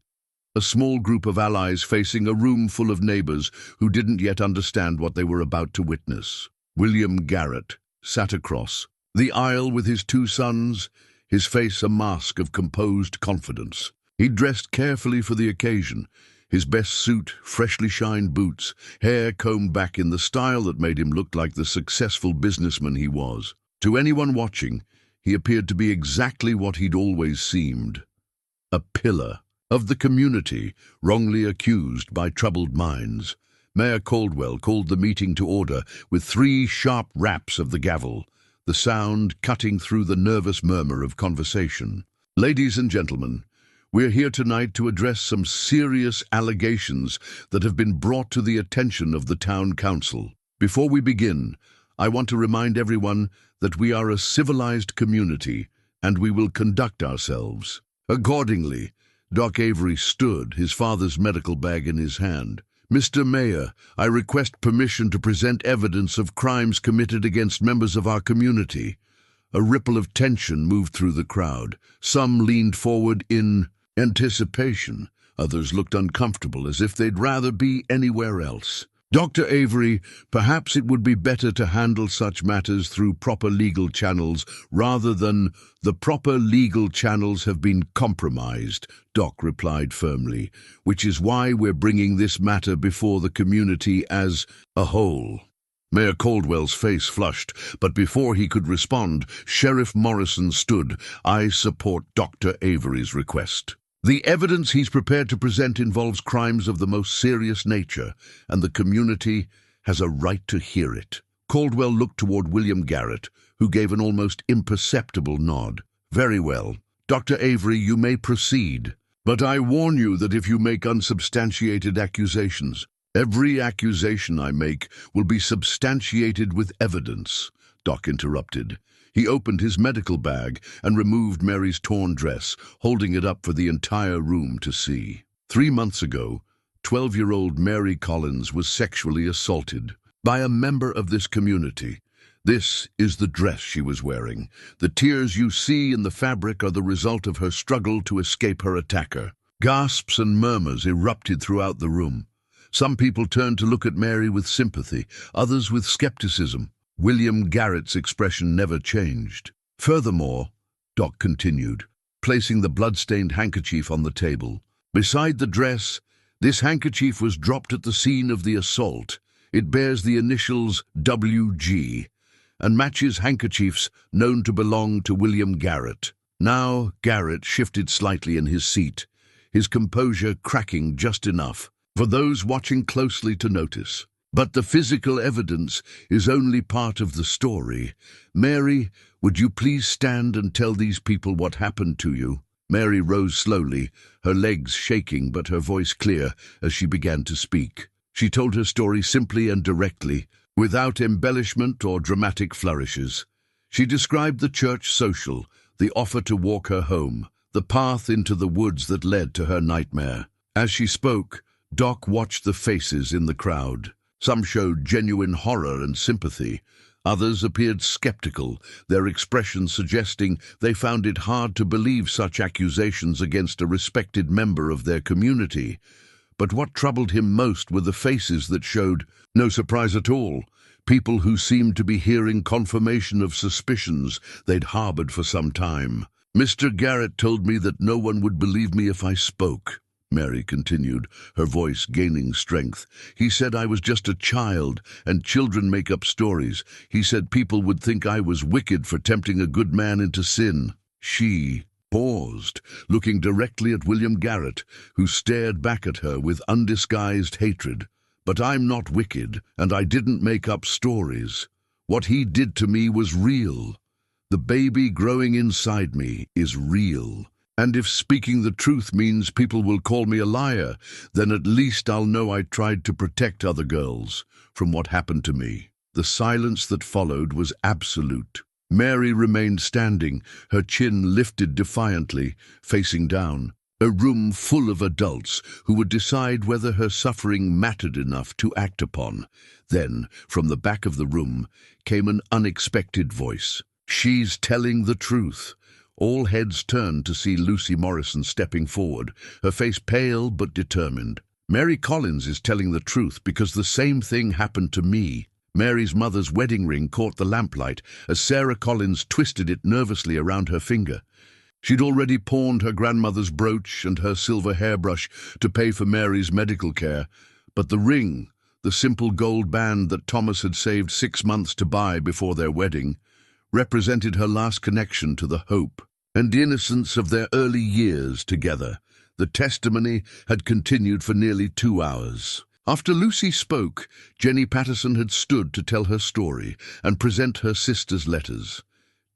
A small group of allies facing a room full of neighbours who didn't yet understand what they were about to witness. William Garrett sat across the aisle with his 2 sons, his face a mask of composed confidence. He dressed carefully for the occasion, his best suit, freshly shined boots, hair combed back in the style that made him look like the successful businessman he was. To anyone watching, he appeared to be exactly what he'd always seemed. A pillar of the community, wrongly accused by troubled minds. Mayor Caldwell called the meeting to order with 3 sharp raps of the gavel, the sound cutting through the nervous murmur of conversation. Ladies and gentlemen, we're here tonight to address some serious allegations that have been brought to the attention of the town council. Before we begin, I want to remind everyone that we are a civilized community and we will conduct ourselves accordingly. Doc Avery stood, his father's medical bag in his hand. Mr. Mayor, I request permission to present evidence of crimes committed against members of our community. A ripple of tension moved through the crowd. Some leaned forward in anticipation. Others looked uncomfortable, as if they'd rather be anywhere else. Dr. Avery, perhaps it would be better to handle such matters through proper legal channels rather than the proper legal channels have been compromised, Doc replied firmly, which is why we're bringing this matter before the community as a whole. Mayor Caldwell's face flushed, but before he could respond, Sheriff Morrison stood. I support Dr. Avery's request. The evidence he's prepared to present involves crimes of the most serious nature, and the community has a right to hear it. Caldwell looked toward William Garrett, who gave an almost imperceptible nod. Very well. Dr. Avery, you may proceed. But I warn you that if you make unsubstantiated accusations, every accusation I make will be substantiated with evidence, Doc interrupted. He opened his medical bag and removed Mary's torn dress, holding it up for the entire room to see. 3 months ago, 12-year-old Mary Collins was sexually assaulted by a member of this community. This is the dress she was wearing. The tears you see in the fabric are the result of her struggle to escape her attacker. Gasps and murmurs erupted throughout the room. Some people turned to look at Mary with sympathy, others with skepticism. William Garrett's expression never changed. Furthermore, Doc continued, placing the blood-stained handkerchief on the table. Beside the dress, this handkerchief was dropped at the scene of the assault. It bears the initials WG and matches handkerchiefs known to belong to William Garrett. Now Garrett shifted slightly in his seat, his composure cracking just enough for those watching closely to notice. But the physical evidence is only part of the story. Mary, would you please stand and tell these people what happened to you? Mary rose slowly, her legs shaking but her voice clear as she began to speak. She told her story simply and directly, without embellishment or dramatic flourishes. She described the church social, the offer to walk her home, the path into the woods that led to her nightmare. As she spoke, Doc watched the faces in the crowd. Some showed genuine horror and sympathy. Others appeared skeptical, their expressions suggesting they found it hard to believe such accusations against a respected member of their community. But what troubled him most were the faces that showed no surprise at all, people who seemed to be hearing confirmation of suspicions they'd harbored for some time. Mr. Garrett told me that no one would believe me if I spoke, Mary continued, her voice gaining strength. He said I was just a child, and children make up stories. He said people would think I was wicked for tempting a good man into sin. She paused, looking directly at William Garrett, who stared back at her with undisguised hatred. But I'm not wicked, and I didn't make up stories. What he did to me was real. The baby growing inside me is real. And if speaking the truth means people will call me a liar, then at least I'll know I tried to protect other girls from what happened to me. The silence that followed was absolute. Mary remained standing, her chin lifted defiantly, facing down. A room full of adults who would decide whether her suffering mattered enough to act upon. Then, from the back of the room, came an unexpected voice. She's telling the truth. All heads turned to see Lucy Morrison stepping forward, her face pale but determined. Mary Collins is telling the truth because the same thing happened to me. Mary's mother's wedding ring caught the lamplight as Sarah Collins twisted it nervously around her finger. She'd already pawned her grandmother's brooch and her silver hairbrush to pay for Mary's medical care, but the ring, the simple gold band that Thomas had saved 6 months to buy before their wedding, represented her last connection to the hope and innocence of their early years together. The testimony had continued for nearly 2 hours. After Lucy spoke, Jenny Patterson had stood to tell her story and present her sister's letters.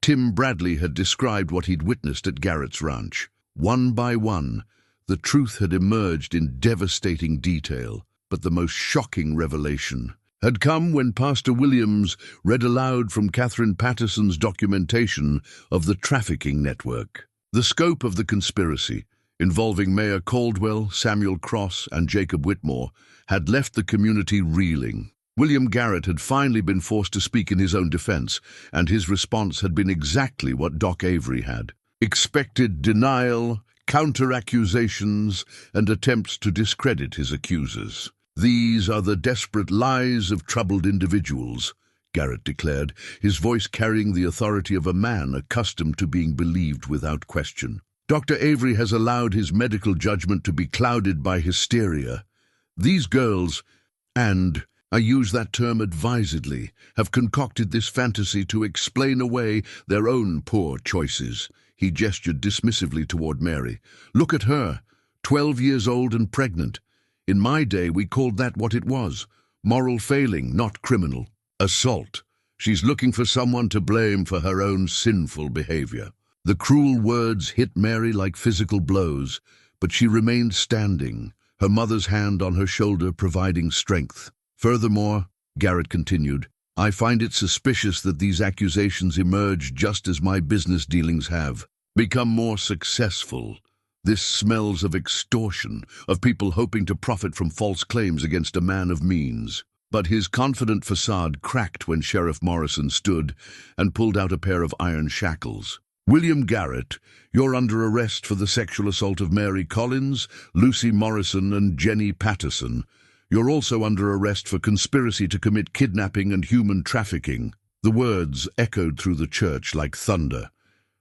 Tim Bradley had described what he'd witnessed at Garrett's ranch. One by one, the truth had emerged in devastating detail, but the most shocking revelation had come when Pastor Williams read aloud from Catherine Patterson's documentation of the trafficking network. The scope of the conspiracy, involving Mayor Caldwell, Samuel Cross, and Jacob Whitmore, had left the community reeling. William Garrett had finally been forced to speak in his own defense, and his response had been exactly what Doc Avery had. Expected denial, counter-accusations, and attempts to discredit his accusers. "These are the desperate lies of troubled individuals," Garrett declared, his voice carrying the authority of a man accustomed to being believed without question. "Dr. Avery has allowed his medical judgment to be clouded by hysteria. These girls, and I use that term advisedly, have concocted this fantasy to explain away their own poor choices." He gestured dismissively toward Mary. "Look at her, 12 years old and pregnant. In my day, we called that what it was, moral failing, not criminal. Assault. She's looking for someone to blame for her own sinful behavior." The cruel words hit Mary like physical blows, but she remained standing, her mother's hand on her shoulder providing strength. "Furthermore," Garrett continued, "I find it suspicious that these accusations emerge just as my business dealings have become more successful. This smells of extortion, of people hoping to profit from false claims against a man of means." But his confident facade cracked when Sheriff Morrison stood and pulled out a pair of iron shackles. "William Garrett, you're under arrest for the sexual assault of Mary Collins, Lucy Morrison, and Jenny Patterson. You're also under arrest for conspiracy to commit kidnapping and human trafficking." The words echoed through the church like thunder.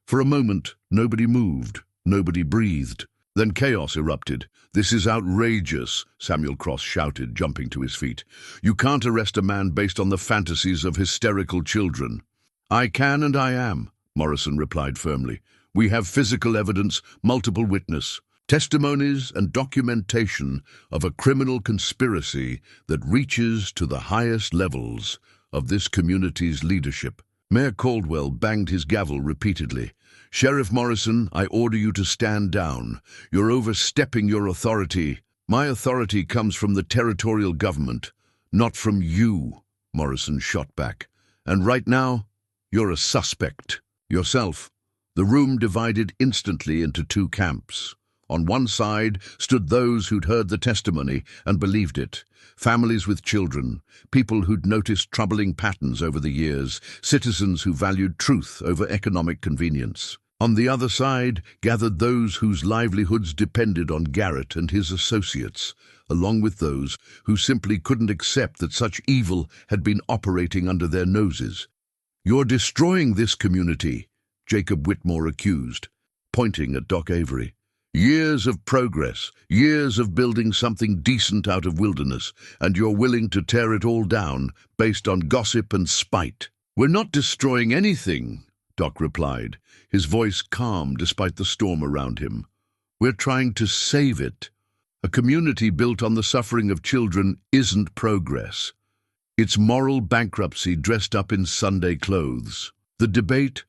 For a moment, nobody moved, nobody breathed. Then chaos erupted. "This is outrageous," Samuel Cross shouted, jumping to his feet. "You can't arrest a man based on the fantasies of hysterical children." "I can and I am," Morrison replied firmly. "We have physical evidence, multiple witness, testimonies and documentation of a criminal conspiracy that reaches to the highest levels of this community's leadership." Mayor Caldwell banged his gavel repeatedly. "Sheriff Morrison, I order you to stand down. You're overstepping your authority." "My authority comes from the territorial government, not from you," Morrison shot back. "And right now, you're a suspect. Yourself." The room divided instantly into two camps. On one side stood those who'd heard the testimony and believed it. Families with children, people who'd noticed troubling patterns over the years, citizens who valued truth over economic convenience. On the other side gathered those whose livelihoods depended on Garrett and his associates, along with those who simply couldn't accept that such evil had been operating under their noses. "You're destroying this community," Jacob Whitmore accused, pointing at Doc Avery. "Years of progress, years of building something decent out of wilderness, and you're willing to tear it all down based on gossip and spite." "We're not destroying anything," Doc replied, his voice calm despite the storm around him. "We're trying to save it. A community built on the suffering of children isn't progress. It's moral bankruptcy dressed up in Sunday clothes." The debate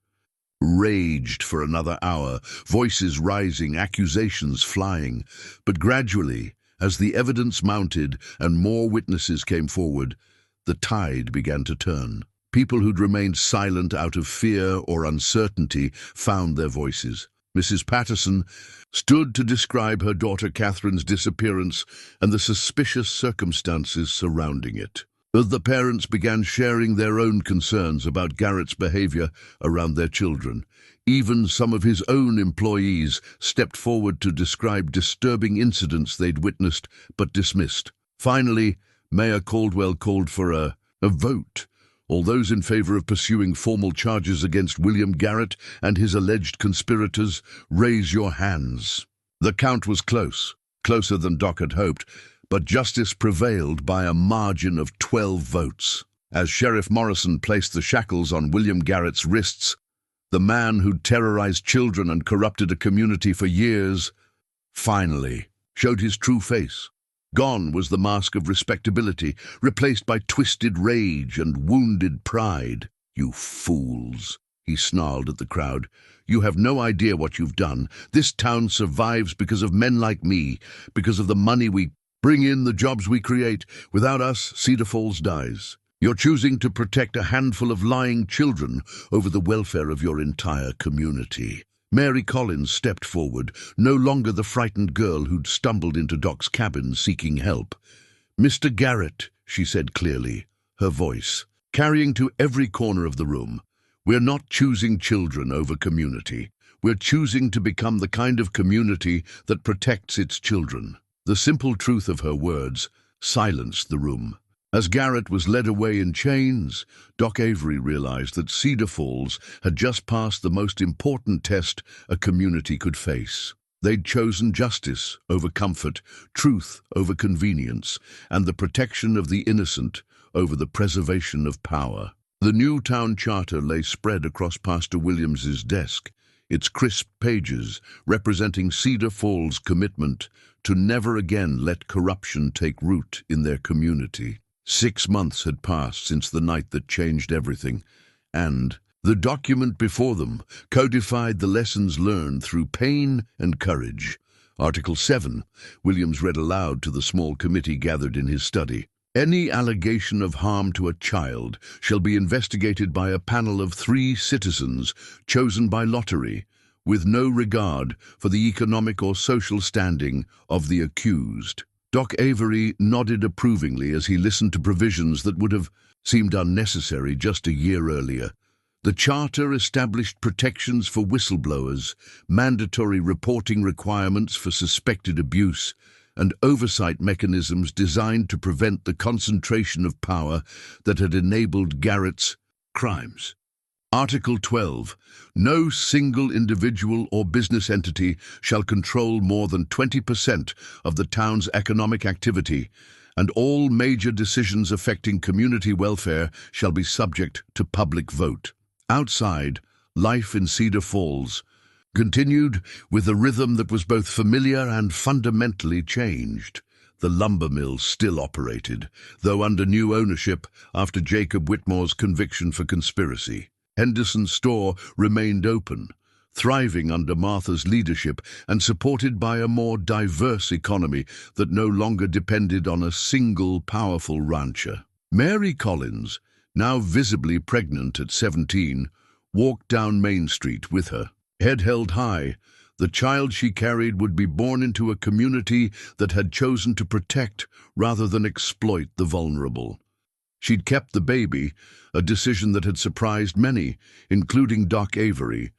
raged for another hour, voices rising, accusations flying. But gradually, as the evidence mounted and more witnesses came forward, the tide began to turn. People who'd remained silent out of fear or uncertainty found their voices. Mrs. Patterson stood to describe her daughter Catherine's disappearance and the suspicious circumstances surrounding it. The parents began sharing their own concerns about Garrett's behavior around their children. Even some of his own employees stepped forward to describe disturbing incidents they'd witnessed but dismissed. Finally, Mayor Caldwell called for a vote. "All those in favor of pursuing formal charges against William Garrett and his alleged conspirators, raise your hands." The count was close, closer than Doc had hoped, but justice prevailed by a margin of 12 votes. As Sheriff Morrison placed the shackles on William Garrett's wrists, the man who'd terrorized children and corrupted a community for years, finally showed his true face. Gone was the mask of respectability, replaced by twisted rage and wounded pride. "You fools," he snarled at the crowd. "You have no idea what you've done. This town survives because of men like me, because of the money we bring in, the jobs we create. Without us, Cedar Falls dies. You're choosing to protect a handful of lying children over the welfare of your entire community." Mary Collins stepped forward, no longer the frightened girl who'd stumbled into Doc's cabin seeking help. "Mr. Garrett," she said clearly, her voice carrying to every corner of the room, "we're not choosing children over community. We're choosing to become the kind of community that protects its children." The simple truth of her words silenced the room. As Garrett was led away in chains, Doc Avery realized that Cedar Falls had just passed the most important test a community could face. They'd chosen justice over comfort, truth over convenience, and the protection of the innocent over the preservation of power. The new town charter lay spread across Pastor Williams's desk, its crisp pages representing Cedar Falls' commitment to never again let corruption take root in their community. 6 months had passed since the night that changed everything, and the document before them codified the lessons learned through pain and courage. Article 7, Williams read aloud to the small committee gathered in his study. Any allegation of harm to a child shall be investigated by a panel of 3 citizens chosen by lottery, with no regard for the economic or social standing of the accused. Doc Avery nodded approvingly as he listened to provisions that would have seemed unnecessary just a year earlier. The charter established protections for whistleblowers, mandatory reporting requirements for suspected abuse, and oversight mechanisms designed to prevent the concentration of power that had enabled Garrett's crimes. Article 12. No single individual or business entity shall control more than 20% of the town's economic activity, and all major decisions affecting community welfare shall be subject to public vote. Outside, life in Cedar Falls continued with a rhythm that was both familiar and fundamentally changed. The lumber mill still operated, though under new ownership after Jacob Whitmore's conviction for conspiracy. Henderson's store remained open, thriving under Martha's leadership and supported by a more diverse economy that no longer depended on a single powerful rancher. Mary Collins, now visibly pregnant at 17, walked down Main Street with her. Head held high, the child she carried would be born into a community that had chosen to protect rather than exploit the vulnerable. She'd kept the baby, a decision that had surprised many, including Doc Avery,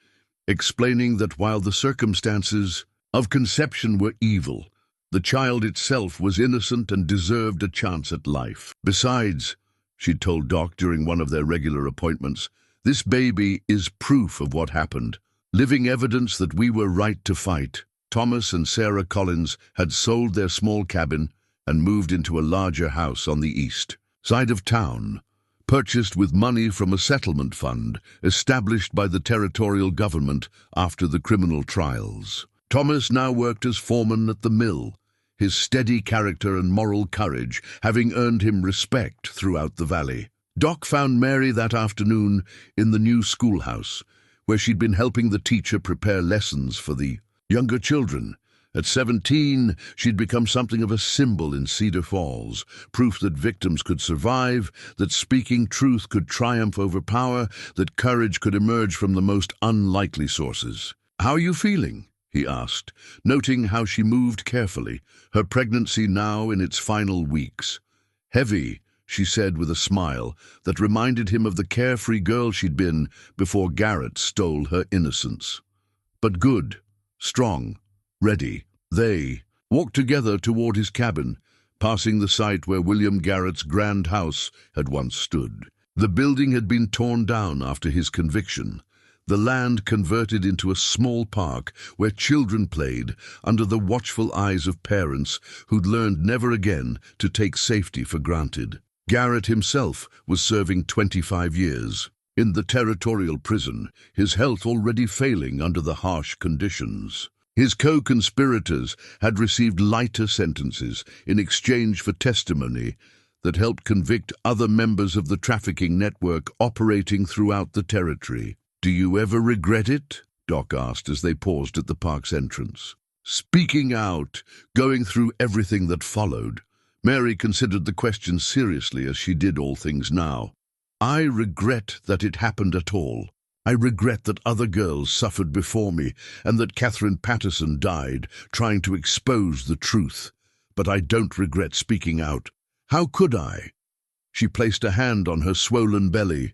explaining that while the circumstances of conception were evil, the child itself was innocent and deserved a chance at life. Besides, she'd told Doc during one of their regular appointments, this baby is proof of what happened, living evidence that we were right to fight. Thomas and Sarah Collins had sold their small cabin and moved into a larger house on the east side of town, purchased with money from a settlement fund established by the territorial government after the criminal trials. Thomas now worked as foreman at the mill, his steady character and moral courage having earned him respect throughout the valley. Doc found Mary that afternoon in the new schoolhouse, where she'd been helping the teacher prepare lessons for the younger children. At 17, she'd become something of a symbol in Cedar Falls, proof that victims could survive, that speaking truth could triumph over power, that courage could emerge from the most unlikely sources. "How are you feeling?" he asked, noting how she moved carefully, her pregnancy now in its final weeks. "Heavy," she said with a smile that reminded him of the carefree girl she'd been before Garrett stole her innocence. "But good, strong, ready." They walked together toward his cabin, passing the site where William Garrett's grand house had once stood. The building had been torn down after his conviction, the land converted into a small park where children played under the watchful eyes of parents who'd learned never again to take safety for granted. Garrett himself was serving 25 years. In the territorial prison, his health already failing under the harsh conditions. His co-conspirators had received lighter sentences in exchange for testimony that helped convict other members of the trafficking network operating throughout the territory. "Do you ever regret it?" Doc asked as they paused at the park's entrance. Speaking out, going through everything that followed, Mary considered the question seriously as she did all things now. "I regret that it happened at all. I regret that other girls suffered before me and that Catherine Patterson died trying to expose the truth. But I don't regret speaking out. How could I?" She placed a hand on her swollen belly.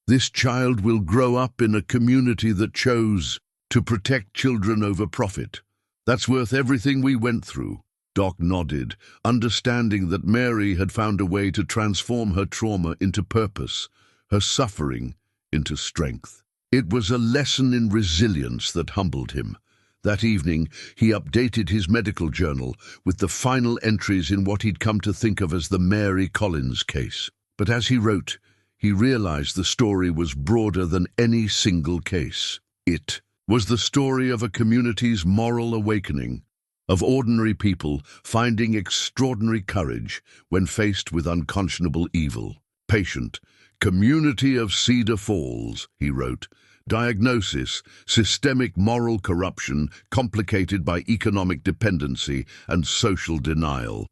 "This child will grow up in a community that chose to protect children over profit. That's worth everything we went through. Doc nodded, understanding that Mary had found a way to transform her trauma into purpose, her suffering into strength. It was a lesson in resilience that humbled him. That evening, he updated his medical journal with the final entries in what he'd come to think of as the Mary Collins case. But as he wrote, he realized the story was broader than any single case. It was the story of a community's moral awakening, of ordinary people finding extraordinary courage when faced with unconscionable evil. Patient, community of Cedar Falls, he wrote. Diagnosis, systemic moral corruption complicated by economic dependency and social denial.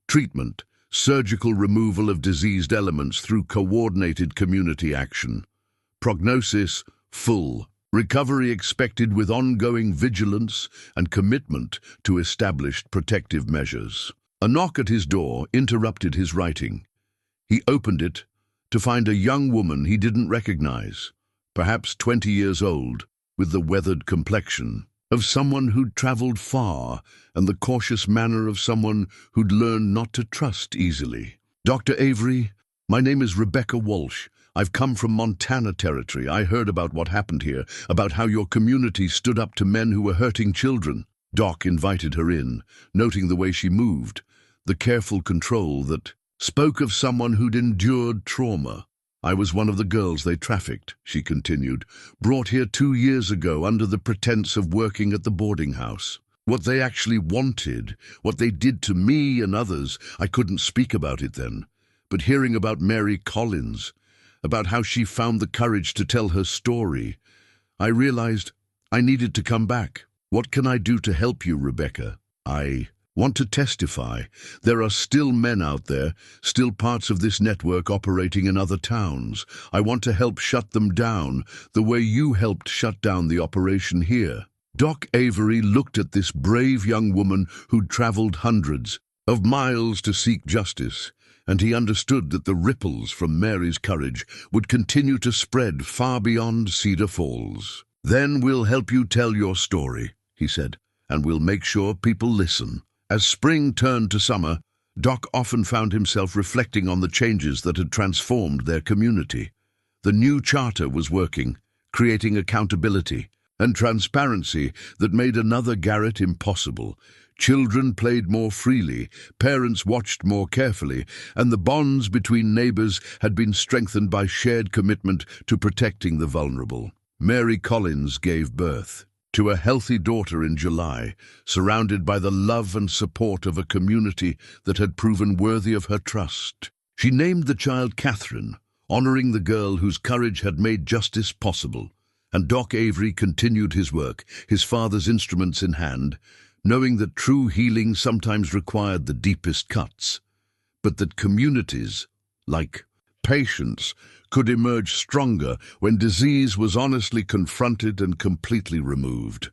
Treatment, surgical removal of diseased elements through coordinated community action. Prognosis, full. Recovery expected with ongoing vigilance and commitment to established protective measures. A knock at his door interrupted his writing. He opened it to find a young woman he didn't recognize, perhaps 20 years old, with the weathered complexion of someone who'd traveled far and the cautious manner of someone who'd learned not to trust easily. Dr. Avery, my name is Rebecca Walsh. I've come from Montana territory. I heard about what happened here, about how your community stood up to men who were hurting children. Doc invited her in, noting the way she moved, the careful control that spoke of someone who'd endured trauma. I was one of the girls they trafficked, she continued, brought here 2 years ago under the pretense of working at the boarding house. What they actually wanted, what they did to me and others, I couldn't speak about it then. But hearing about Mary Collins, about how she found the courage to tell her story, I realized I needed to come back. What can I do to help you, Rebecca? I want to testify. There are still men out there, still parts of this network operating in other towns. I want to help shut them down, the way you helped shut down the operation here. Doc Avery looked at this brave young woman who'd traveled hundreds of miles to seek justice, and he understood that the ripples from Mary's courage would continue to spread far beyond Cedar Falls. Then we'll help you tell your story, he said, and we'll make sure people listen. As spring turned to summer, Doc often found himself reflecting on the changes that had transformed their community. The new charter was working, creating accountability and transparency that made another Garrett impossible. Children played more freely, parents watched more carefully, and the bonds between neighbours had been strengthened by shared commitment to protecting the vulnerable. Mary Collins gave birth to a healthy daughter in July, surrounded by the love and support of a community that had proven worthy of her trust. She named the child Catherine, honoring the girl whose courage had made justice possible. And Doc Avery continued his work, his father's instruments in hand, knowing that true healing sometimes required the deepest cuts, but that communities, like patients, could emerge stronger when disease was honestly confronted and completely removed.